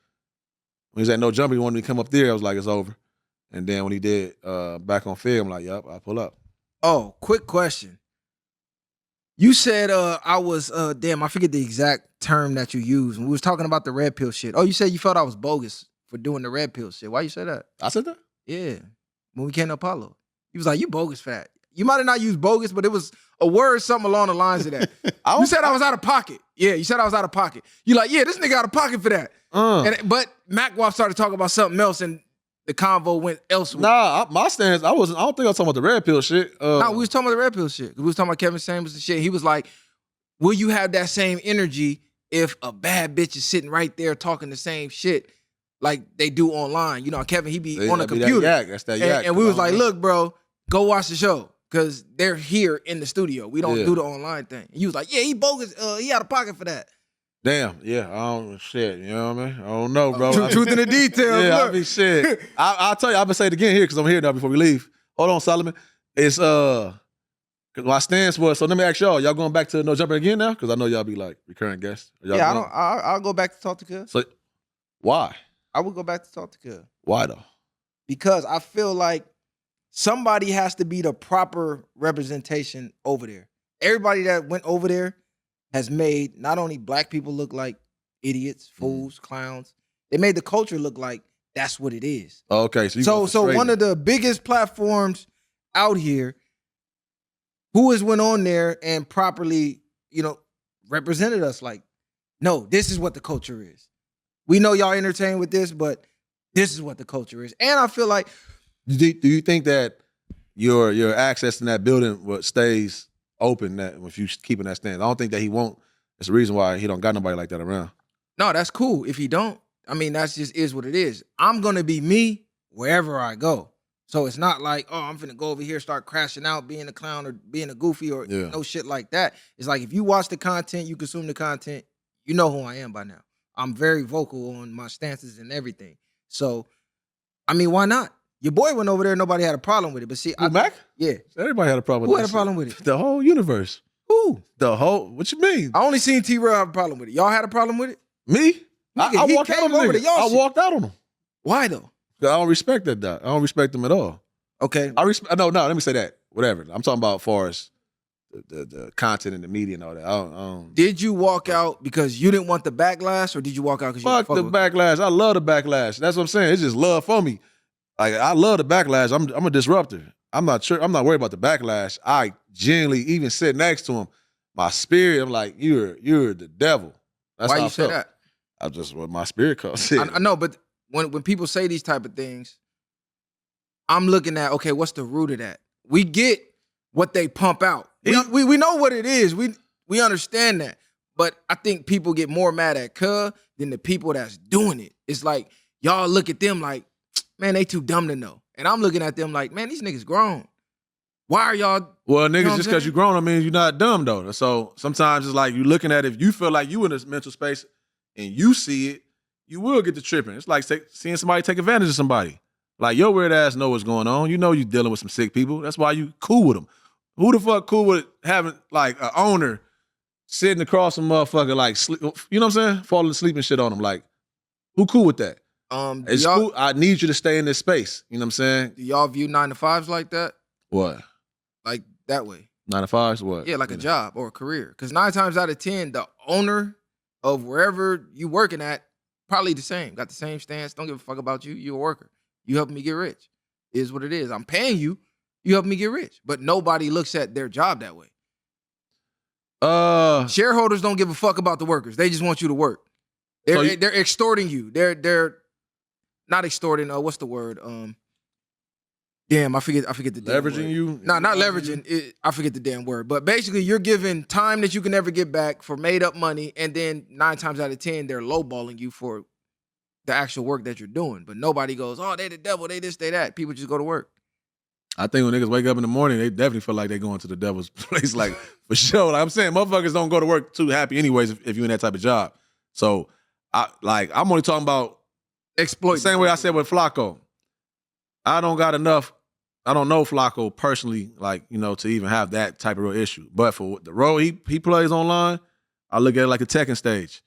When he was at No Jumper, he wanted me to come up there. I was like, it's over. And then when he did back on Fig, I'm like, yup, I'll pull up. Oh, quick question. You said I was I forget the exact term that you used when we was talking about the red pill shit. Oh, you said you felt I was bogus for doing the red pill shit. Why you say that? I said that? Yeah. When we came to Apollo. He was like, you bogus for that. You might have not used bogus, but it was a word, something along the lines of that. You said I was out of pocket. Yeah, you said I was out of pocket. You like, yeah, this nigga out of pocket for that. But MacWap started talking about something else and the convo went elsewhere. Nah, my stance, I don't think I was talking about the red pill shit. No, we was talking about the red pill shit. We was talking about Kevin Samuels and shit. He was like, will you have that same energy if a bad bitch is sitting right there talking the same shit like they do online? You know, Kevin, he be on the computer. That's that yak. And we was like, look, bro, go watch the show. Because they're here in the studio. We don't do the online thing. And he was like, yeah, he bogus. He out of pocket for that. Damn, yeah, shit, you know what I mean? I don't know, bro. Truth in the details. Yeah, I mean, shit. I'll tell you, I'm going to say it again here because I'm here now before we leave. Hold on, Solomon. It's, my stance was, so let me ask y'all going back to No Jumper again now? Because I know y'all be like recurring guests. I'll go back to talk to Cuz. So, why? I would go back to talk to Cuz. Why though? Because I feel like somebody has to be the proper representation over there. Everybody that went over there has made not only black people look like idiots, fools, clowns. They made the culture look like that's what it is. Okay, so one of the biggest platforms out here, who has went on there and properly, represented us like, no, this is what the culture is. We know y'all entertain with this, but this is what the culture is. And I feel like, do you think that your access in that building stays open that if you keeping that stance? I don't think that he won't. It's the reason why he don't got nobody like that around. No, that's cool. If he don't, I mean, that's just is what it is. I'm gonna be me wherever I go. So it's not like, oh, I'm finna go over here, start crashing out, being a clown or being a goofy or no shit like that. It's like if you watch the content, you consume the content, you know who I am by now. I'm very vocal on my stances and everything. So, I mean, why not? Your boy went over there, nobody had a problem with it. But see, Mac? Yeah. Everybody had a problem Who with had a problem with it? The whole universe. Who? The whole, what you mean? I only seen T-Rail have a problem with it. Y'all had a problem with it? Me? Nigga, I he walked out came on over the to y'all I shit. walked out on him. Why though? 'Cause I don't respect that. I don't respect them at all. Okay. No, let me say that. Whatever. I'm talking about as far as the content and the media and all that. I don't Did you walk out because you didn't want the backlash, or did you walk out because you fuck the backlash. I love the backlash. That's what I'm saying. It's just love for me. Like I love the backlash. I'm a disruptor. I'm not worried about the backlash. I genuinely even sit next to him. My spirit, I'm like, you're the devil. That's Why how you I say felt. that? I just what my spirit calls. I know, but when people say these type of things, I'm looking at, okay, what's the root of that? We get what they pump out. We know what it is. We understand that. But I think people get more mad at Cuz than the people that's doing it. It's like, y'all look at them like, man, they too dumb to know. And I'm looking at them like, man, these niggas grown. Why are y'all? Well, You know niggas, what just I'm because saying? you're grown, I mean, you're not dumb though. So sometimes it's like you looking at it, if you feel like you in this mental space and you see it, you will get to tripping. It's like seeing somebody take advantage of somebody. Like your weird ass know what's going on. You know you dealing with some sick people. That's why you cool with them. Who the fuck cool with having like an owner sitting across some motherfucker like sleep, you know what I'm saying? Falling asleep and shit on them. Like, who cool with that? It's cool. I need you to stay in this space. You know what I'm saying? Do y'all view 9 to 5s like that? What? Like that way? 9 to 5s? What? Yeah, like a job or a career. Because 9 times out of 10, the owner of wherever you working at, probably the same. Got the same stance. Don't give a fuck about you. You're a worker. You helping me get rich. Is what it is. I'm paying you. You helping me get rich. But nobody looks at their job that way. Shareholders don't give a fuck about the workers. They just want you to work. They're extorting you. They're not extorting. What's the word? Damn, I forget the damn leveraging word. you? No, not leveraging. I forget the damn word. But basically, you're giving time that you can never get back for made up money, and then 9 times out of 10, they're lowballing you for the actual work that you're doing. But nobody goes, oh, they the devil, they this, they that. People just go to work. I think when niggas wake up in the morning, they definitely feel like they going to the devil's place, like for sure. Like I'm saying, motherfuckers don't go to work too happy anyways if you're in that type of job. So I'm only talking about exploit. The same way I said with Flacco. I don't know Flacco personally, like, you know, to even have that type of real issue. But for the role he plays online, I look at it like a Tekken stage.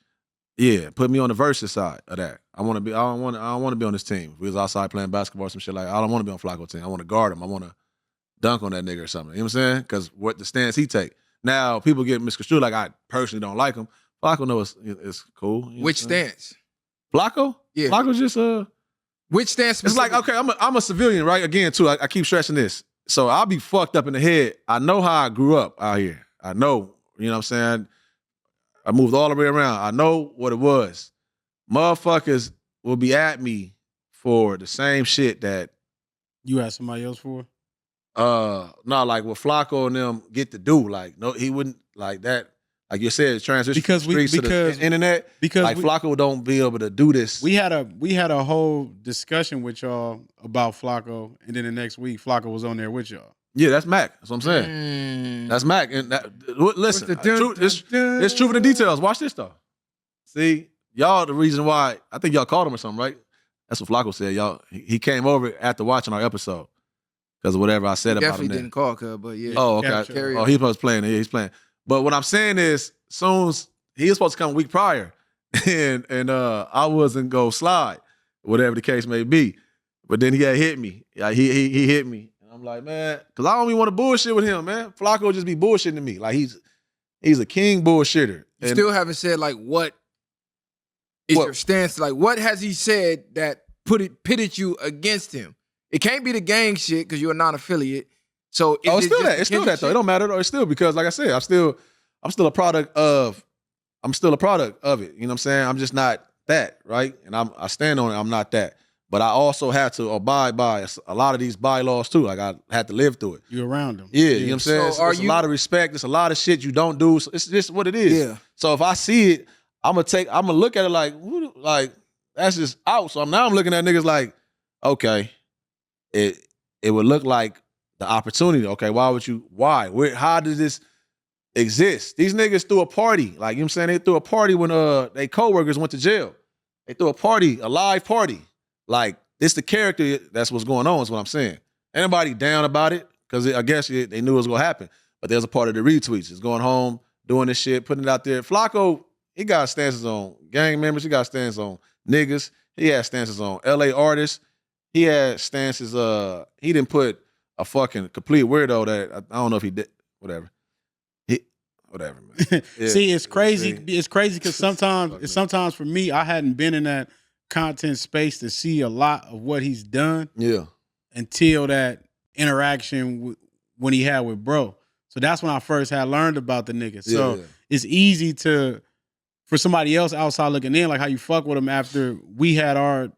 Yeah, put me on the versus side of that. I don't want to be on this team. If we was outside playing basketball or some shit like that, I don't want to be on Flacco's team. I want to guard him. I want to dunk on that nigga or something. You know what I'm saying? Because what the stance he take. Now, people get misconstrued like I personally don't like him. Flacco knows it's cool. You know Which stance? Flacco? Yeah. Flacco's just Which stance? It's like, okay, I'm a civilian, right? Again, too, I keep stressing this. So I'll be fucked up in the head. I know how I grew up out here. I know, you know what I'm saying? I moved all the way around. I know what it was. Motherfuckers will be at me for the same shit that you asked somebody else for? Like what Flacco and them get to do. Like, no, he wouldn't like that. Like you said, transition because to the internet. Because like Flacco don't be able to do this. We had a whole discussion with y'all about Flacco, and then the next week Flacco was on there with y'all. Yeah, that's Mac. That's what I'm saying. That's Mac. And listen, it's truth in the details. Watch this though. See, y'all the reason why I think y'all called him or something, right? That's what Flacco said. Y'all, he came over after watching our episode because of whatever I said about him. Definitely didn't call, cuz, but yeah. Oh, okay. Oh, he was playing. Yeah, he's playing. But what I'm saying is, soon he was supposed to come a week prior, and I wasn't go slide, whatever the case may be. But then he had hit me. Yeah, he hit me. I'm like, man, because I don't even want to bullshit with him, man. Flacco just be bullshitting to me. Like, he's a king bullshitter. You still haven't said, like, what is your stance? Like, what has he said that pitted you against him? It can't be the gang shit because you're a non-affiliate. So it's still that. It's still that, though. It don't matter, though. It's still because, like I said, I'm still a product of it. You know what I'm saying? I'm just not that, right? And I stand on it. I'm not that. But I also have to abide by a lot of these bylaws too. Like I had to live through it. You around them. Yeah, you know what I'm saying? So it's a lot of respect. It's a lot of shit you don't do. So it's just what it is. Yeah. So if I see it, I'm gonna look at it like that's just out. So now I'm looking at niggas like, okay, it it would look like the opportunity. Okay, why? How did this exist? These niggas threw a party. Like, you know what I'm saying? They threw a party when they coworkers went to jail. They threw a party, a live party. Like, this the character, that's what's going on, is what I'm saying. Anybody down about it? Because I guess they knew it was going to happen. But there's a part of the retweets. It's going home, doing this shit, putting it out there. Flacco, he got stances on gang members. He got stances on niggas. He had stances on LA artists. He had stances, he didn't put a fucking complete weirdo that, I don't know if he did, whatever. Whatever, man. Yeah. See, it's crazy. It's crazy because sometimes for me, I hadn't been in that content space to see a lot of what he's done. Yeah. Until that interaction when he had with bro. So that's when I first had learned about the nigga. So it's easy for somebody else outside looking in, like how you fuck with him after we had our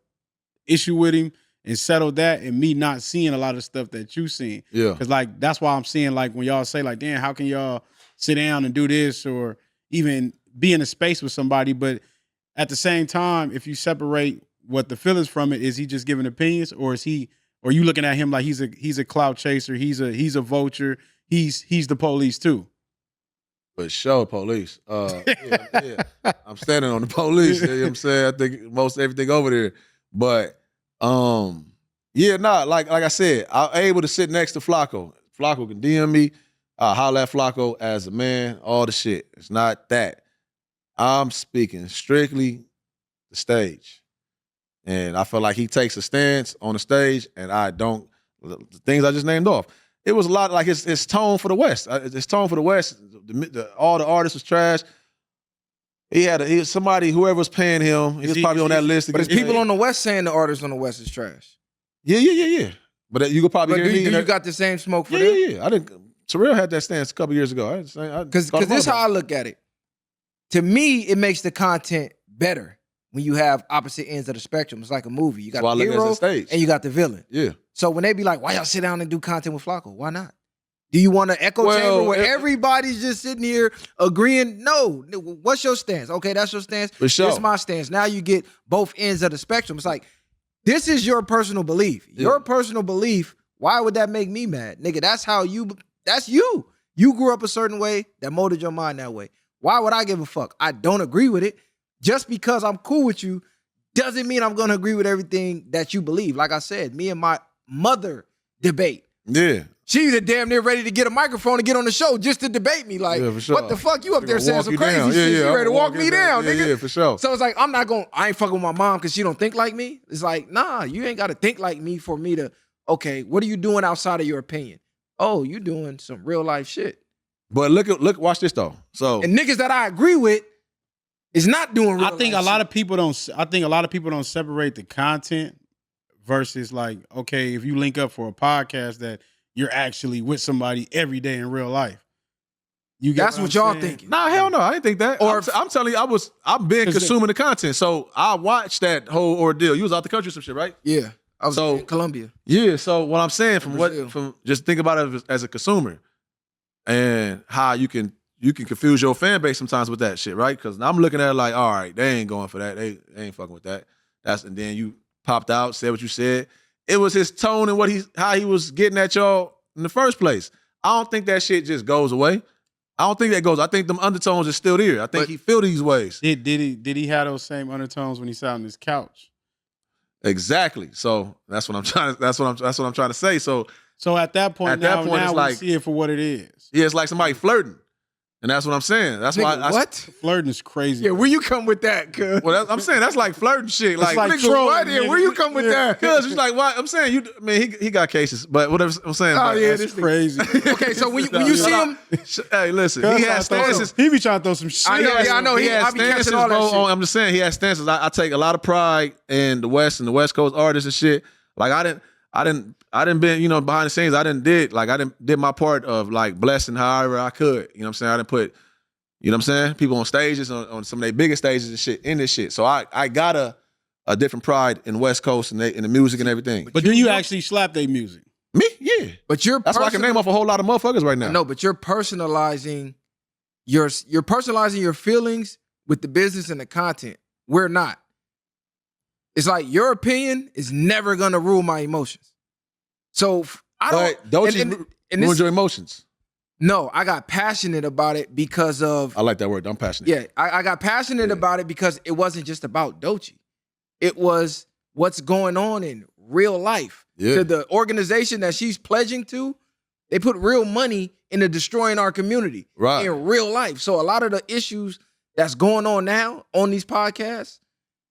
issue with him and settled that, and me not seeing a lot of stuff that you seen. Yeah. Because like that's why I'm seeing like when y'all say like, damn, how can y'all sit down and do this or even be in a space with somebody? But at the same time, if you separate what the feelings from it, is he just giving opinions, or is he, or you looking at him like he's a clout chaser, he's a vulture, he's the police too? For sure, police. Yeah. I'm standing on the police. You know what I'm saying? I think most everything over there. But like I said, I'm able to sit next to Flacco. Flacco can DM me. Holler at Flacco as a man, all the shit. It's not that. I'm speaking strictly the stage. And I feel like he takes a stance on the stage, and I don't. The things I just named off. It was a lot like his tone for the West. His tone for the West, all the artists was trash. He had somebody, whoever was paying him, he was probably on that list. But it's people on the West saying the artists on the West is trash. Yeah. But you could probably hear me. Do you got the same smoke for them? Yeah. I didn't. Terrell had that stance a couple years ago. Because this is how I look at it. To me, it makes the content better when you have opposite ends of the spectrum. It's like a movie. You got the hero and you got the villain. Yeah. So when they be like, why y'all sit down and do content with Flacco? Why not? Do you want an echo chamber where everybody's just sitting here agreeing? No. What's your stance? Okay, that's your stance. For sure. That's my stance. Now you get both ends of the spectrum. It's like, this is your personal belief. Your personal belief, why would that make me mad? Nigga, that's you. You grew up a certain way that molded your mind that way. Why would I give a fuck? I don't agree with it. Just because I'm cool with you doesn't mean I'm going to agree with everything that you believe. Like I said, me and my mother debate. Yeah. She's damn near ready to get a microphone and get on the show just to debate me. Like, what the fuck? You up there saying some crazy shit. You ready to walk me down, nigga? Yeah, for sure. So it's like, I ain't fucking with my mom because she don't think like me. It's like, nah, you ain't got to think like me for me to, okay, what are you doing outside of your opinion? Oh, you doing some real life shit. But watch this though. So, and niggas that I agree with is not doing real life. I think a lot of people don't separate the content versus like, okay, if you link up for a podcast that you're actually with somebody every day in real life. That's what y'all thinking. Nah, hell no, I didn't think that. Or I'm telling you, I've been consuming the content. So I watched that whole ordeal. You was out the country, some shit, right? Yeah. I was in Colombia. Yeah, so what I'm saying from just think about it as a consumer and how you can confuse your fan base sometimes with that shit, right? Because I'm looking at it like, all right, they ain't going for that. They ain't fucking with that. And then you popped out, said what you said. It was his tone and how he was getting at y'all in the first place. I don't think that shit just goes away. I don't think that goes. I think them undertones are still there. I think he feel these ways. Did he have those same undertones when he sat on his couch? Exactly. So that's what I'm trying to say. So at that point, it's like, we see it for what it is. Yeah, it's like somebody flirting. And that's what I'm saying. That's nigga, why. What? Flirting is crazy. Yeah, where you come with that, cuz? Well, I'm saying that's like flirting shit. Like nigga, what? Where you come with that? Cuz it's like, why? I'm saying he got cases, but whatever I'm saying. Oh yeah, that's crazy. Okay, so when you see him, hey, listen, he has stances. He be trying to throw some shit. I know. I be catching all that shit. I'm just saying he has stances. I take a lot of pride in the West and the West Coast artists and shit. Like I didn't been, behind the scenes. I did my part of like blessing however I could. You know what I'm saying? I didn't put, you know what I'm saying? People on stages, on some of their biggest stages and shit, in this shit. So I got a different pride in West Coast and in the music and everything. But do you actually slap their music? Me? Yeah. But that's why I can name off a whole lot of motherfuckers right now. No, but you're personalizing your feelings with the business and the content. We're not. It's like your opinion is never gonna rule my emotions. So I don't. But don't you ruin your emotions? No, I got passionate about it because of. I like that word. I'm passionate. Yeah, I got passionate about it because it wasn't just about Doechii. It was what's going on in real life. Yeah. To the organization that she's pledging to, they put real money into destroying our community in real life. So a lot of the issues that's going on now on these podcasts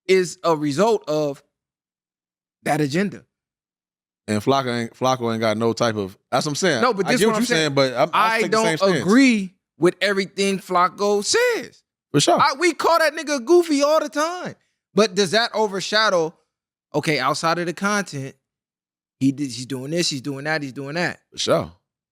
is a result of that agenda. And Flacco ain't got no type of. That's what I'm saying. No, but this I get what what I'm you're saying, but I don't agree with everything Flacco says. For sure. We call that nigga goofy all the time. But does that overshadow, okay, outside of the content, he's doing this, he's doing that, he's doing that. For sure.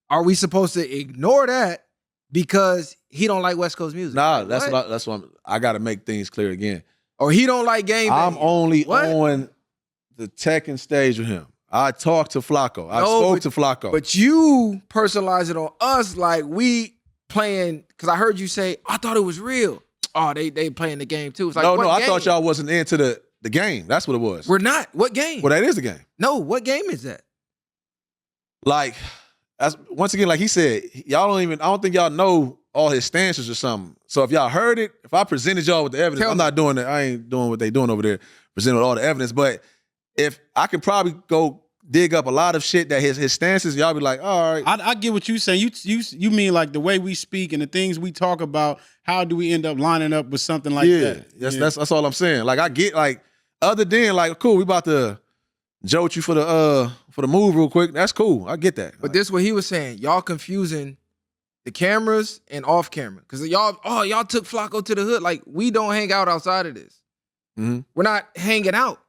Are we supposed to ignore that because he don't like West Coast music? Nah, Like, that's what I got to make things clear again. Or he don't like game I'm banging. only What? on the Tekken stage with him. I talked to Flacco. I spoke to Flacco. But you personalize it on us like we playing, because I heard you say, I thought it was real. Oh, they playing the game too. It's like, no, what I game? thought y'all wasn't into the game. That's what it was. We're not. What game? Well, that is the game. No, what game is that? Like, once again, like he said, y'all don't even, I don't think y'all know all his stances or something. So if y'all heard it, if I presented y'all with the evidence, I'm not doing it. I ain't doing what they doing over there, presenting all the evidence. But if I could probably go dig up a lot of shit that his stances, y'all be like, all right. I get what you're saying. You mean like the way we speak and the things we talk about, how do we end up lining up with something like that? That's all I'm saying. Like I get like, other than like, cool, we about to jolt you for the move real quick. That's cool. I get that. But this what he was saying. Y'all confusing the cameras and off camera. Because y'all took Flacco to the hood. Like, we don't hang out outside of this. Mm-hmm. We're not hanging out.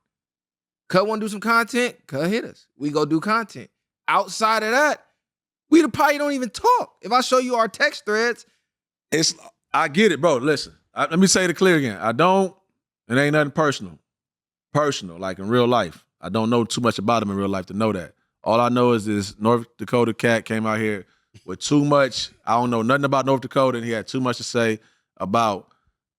Cut want to do some content, Cut hit us. We go do content. Outside of that, we probably don't even talk. If I show you our text threads. I get it, bro. Listen, let me say it clear again. It ain't nothing personal. Personal, like in real life. I don't know too much about him in real life to know that. All I know is this North Dakota cat came out here with too much. I don't know nothing about North Dakota, and he had too much to say about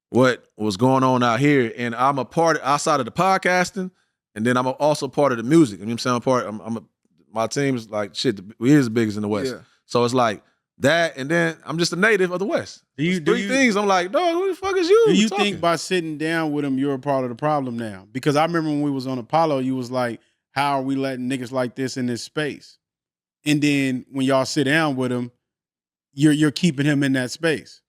what was going on out here. And I'm a part outside of the podcasting, and then I'm also part of the music. You know what I'm saying? My team is like, shit, we is the biggest in the West. Yeah. So it's like that, and then I'm just a native of the West. Do three things. I'm like, dog, who the fuck is you? Do you think by sitting down with him, you're a part of the problem now? Because I remember when we was on Apollo, you was like, how are we letting niggas like this in this space? And then when y'all sit down with him, you're keeping him in that space.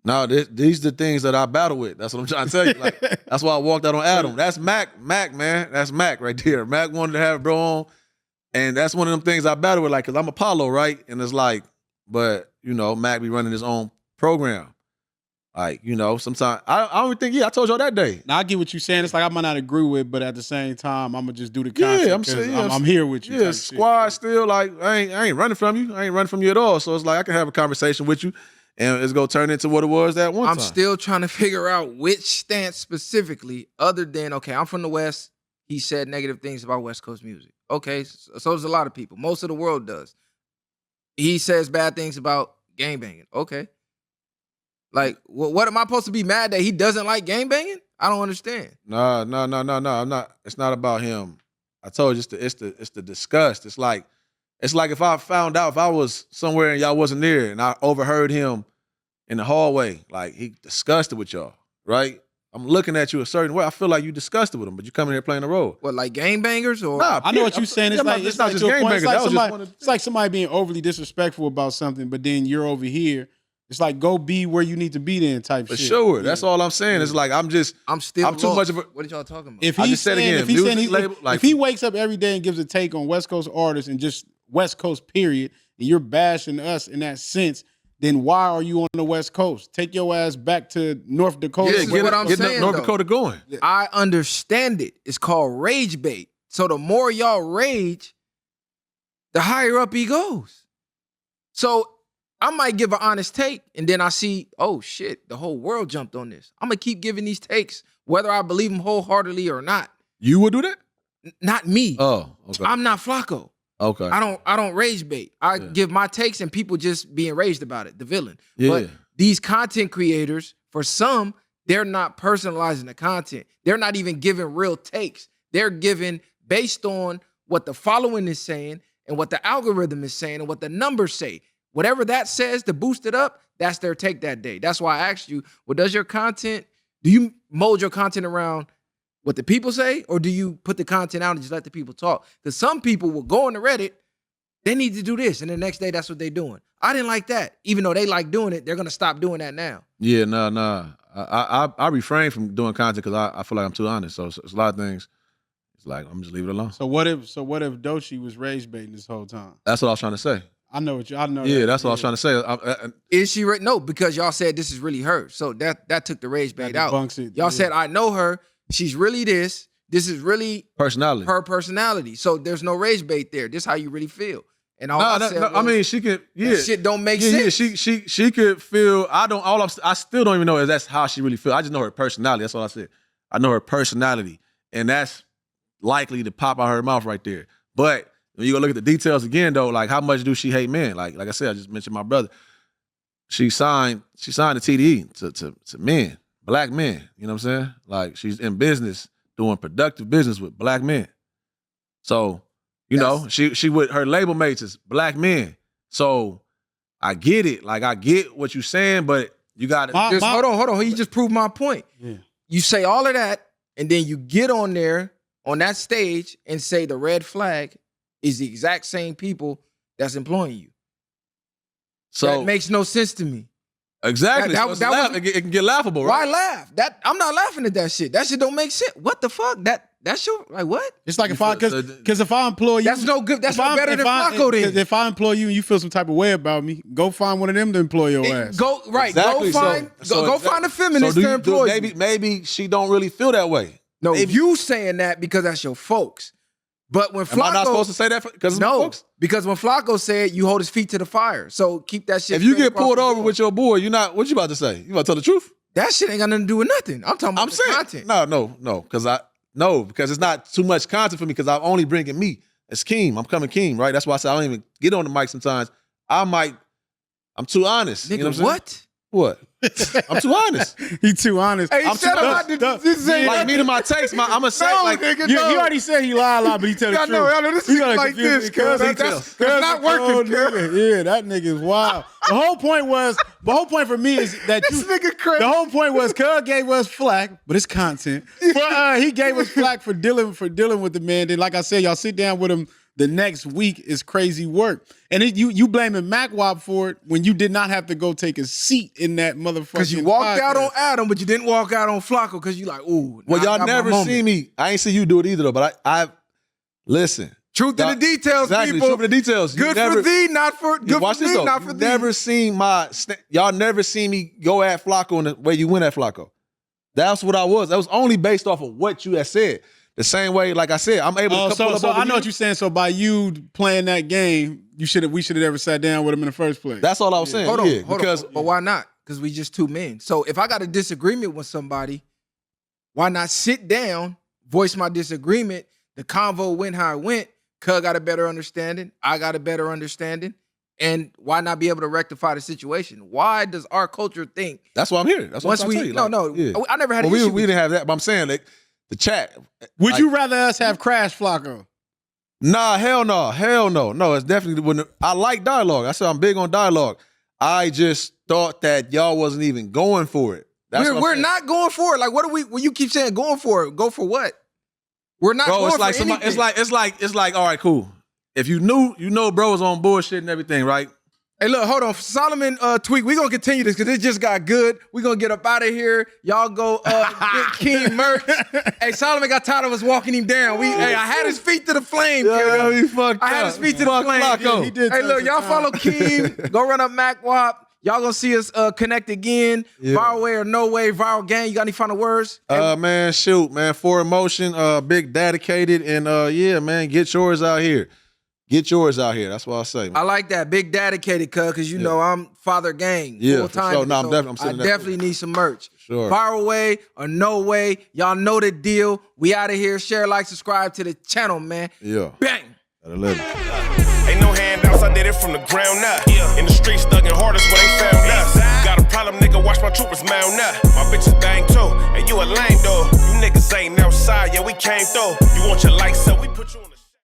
No, these are the things that I battle with. That's what I'm trying to tell you. Like, that's why I walked out on Adam. That's Mac, man. That's Mac right there. Mac wanted to have bro on. And that's one of them things I battle with, like, because I'm Apollo, right? And it's like, but, you know, Mac be running his own program. Like, you know, sometimes, I don't think, I told y'all that day. Now, I get what you're saying. It's like I might not agree with, but at the same time, I'm going to just do the content. I'm here with you. Yeah, squad still, like, I ain't running from you. I ain't running from you at all. So it's like, I can have a conversation with you, and it's going to turn into what it was that one time. I'm still trying to figure out which stance specifically, other than, okay, I'm from the West. He said negative things about West Coast music. Okay, so does a lot of people. Most of the world does. He says bad things about gangbanging. Okay. Like, what am I supposed to be mad that he doesn't like gangbanging? I don't understand. No. I'm not. It's not about him. I told you it's the disgust. It's like if I found out if I was somewhere and y'all wasn't there and I overheard him in the hallway, like he disgusted with y'all, right? I'm looking at you a certain way. I feel like you disgusted with him, but you coming here playing the role. What, like gangbangers or? Nah, I know what you're saying. It's like it's not just your point. gangbangers. It's like somebody being overly disrespectful about something, but then you're over here. It's like go be where you need to be then type For shit. sure. Yeah. That's all I'm saying. It's like I'm too much of a. What are y'all talking about? If he wakes up every day and gives a take on West Coast artists and just West Coast period, and you're bashing us in that sense, then why are you on the West Coast? Take your ass back to North Dakota. This is what I'm saying, North though. Dakota going. I understand it. It's called rage bait. So the more y'all rage, the higher up he goes. So I might give an honest take, and then I see, oh shit, the whole world jumped on this. I'm gonna keep giving these takes, whether I believe them wholeheartedly or not. You would do that? Not me. Oh, okay. I'm not Flacco. Okay. I don't rage bait. I give my takes and people just be enraged about it, the villain. Yeah. But these content creators, for some, they're not personalizing the content. They're not even giving real takes. They're giving based on what the following is saying. and what the algorithm is saying and what the numbers say. Whatever that says to boost it up, that's their take that day. That's why I asked you, well, do you mold your content around what the people say, or do you put the content out and just let the people talk? Because some people will go into Reddit, they need to do this, and the next day that's what they're doing. I didn't like that. Even though they like doing it, they're gonna stop doing that now. Yeah, nah. I refrain from doing content because I feel like I'm too honest. So it's a lot of things. It's like I'm just leave it alone. So what if Doechii was rage baiting this whole time? That's what I was trying to say. I know. Yeah, that's what I was trying to say. Is she no? Because y'all said this is really her, so that took the rage bait out. Y'all said I know her. She's really this. This is really personality. Her personality. So there's no rage bait there. This is how you really feel. And all I said was, I mean, she could. Yeah, that shit don't make sense. Yeah, she could feel. I still don't even know if that's how she really feel. I just know her personality. That's all I said. I know her personality, and that's likely to pop out her mouth right there. But when you go look at the details again, though, like how much do she hate men? Like I said, I just mentioned my brother. She signed the TDE to men, black men. You know what I'm saying? Like she's in business, doing productive business with black men. So. You know, she with her label mates is black men. So I get it. Like I get what you're saying, but you got to hold on. You just proved my point. Yeah. You say all of that, and then you get on there on that stage and say the red flag is the exact same people that's employing you. So that makes no sense to me. Exactly. It can get laughable, right? Why laugh? I'm not laughing at that shit. That shit don't make sense. What the fuck? That's your like what? It's like because if I employ you, that's no good. That's no better than Flacco. Then if I employ you and you feel some type of way about me, go find one of them to employ your ass. Go right. Exactly. Go find a feminist to employ you. Maybe she don't really feel that way. No, you saying that because that's your folks. But when Flacco, am I not supposed to say that because no, folks? Because when Flacco said you hold his feet to the fire, so keep that shit. If you get pulled over with your boy, what you about to say? You about to tell the truth? That shit ain't got nothing to do with nothing. I'm talking about content. No, because it's not too much content for me because I'm only bringing me. It's Keem. I'm coming Keem, right? That's why I say I don't even get on the mic sometimes. I'm too honest. Nigga, you know what? What? I'm too honest. He too honest. Hey, I'm too honest. Like me to my takes, I'm gonna say like nigga, he already said he lied a lot, but he tell the truth. I know this is like this, cuz that's not working, nigga. Yeah, that nigga is wild. The whole point for me is that this nigga crazy. The whole point was Cuz gave us flack, but it's content. But he gave us flack for dealing with the man. Then, like I said, y'all sit down with him. The next week is crazy work. And you blaming VwP for it when you did not have to go take a seat in that motherfucker. Because you walked out on Adam, but you didn't walk out on Flacco because you like, ooh. Well, y'all never see me. I ain't see you do it either, though. But I listen. Truth in the details, exactly, people. Truth in the details. Good for thee, not for good for me, not for thee. Y'all never seen me go at Flacco in the way you went at Flacco. That's what I was. That was only based off of what you had said. The same way, like I said, I'm able to pull up. So I know what you're saying. So by you playing that game, we should have ever sat down with him in the first place. That's all I was saying. Hold on. But why not? Because we just two men. So if I got a disagreement with somebody, why not sit down, voice my disagreement? The convo went how it went. Cuz got a better understanding. I got a better understanding. And why not be able to rectify the situation? Why does our culture think? That's why I'm here. That's what I'm trying to tell you. No. I never had an issue. We didn't have that, but I'm saying like the chat. Would you rather us have crashed Flacco? Nah, hell no. No, it's definitely wouldn't. I like dialogue. I said I'm big on dialogue. I just thought that y'all wasn't even going for it. We're not going for it. Like, what are we? When you keep saying going for it, go for what? We're not going for anything. It's like. All right, cool. If you knew, bro was on bullshit and everything, right? Hey, look, hold on. Solomon tweak. We're going to continue this because it just got good. We're going to get up out of here. Y'all go get Keem merch. Hey, Solomon got tired of us walking him down. I had his feet to the flame. Yeah, he fucked up. I had his feet to the flame. Yeah, he did. Hey, look, y'all follow Keem. Go run up VwP. Y'all going to see us connect again. Yeah. Viral way or no way. Viral gang. You got any final words? Man, shoot, man. For emotion, big dedicated. And yeah, man, get yours out here. Get yours out here. That's what I say. Man. I like that. Big dedicated, because you know I'm father gang. Yeah, full time. sure. No, I definitely need some merch. Sure. Viral way or no way. Y'all know the deal. We out of here. Share, like, subscribe to the channel, man. Yeah. Bang. Ain't no handouts, I did it from the ground up. In the streets, thugging hardest where they found us. Got a problem, nigga, watch my troopers mount up. My bitches bang too, and you a lame though. You niggas ain't outside, yeah, we came through. You want your lights up, we put you on the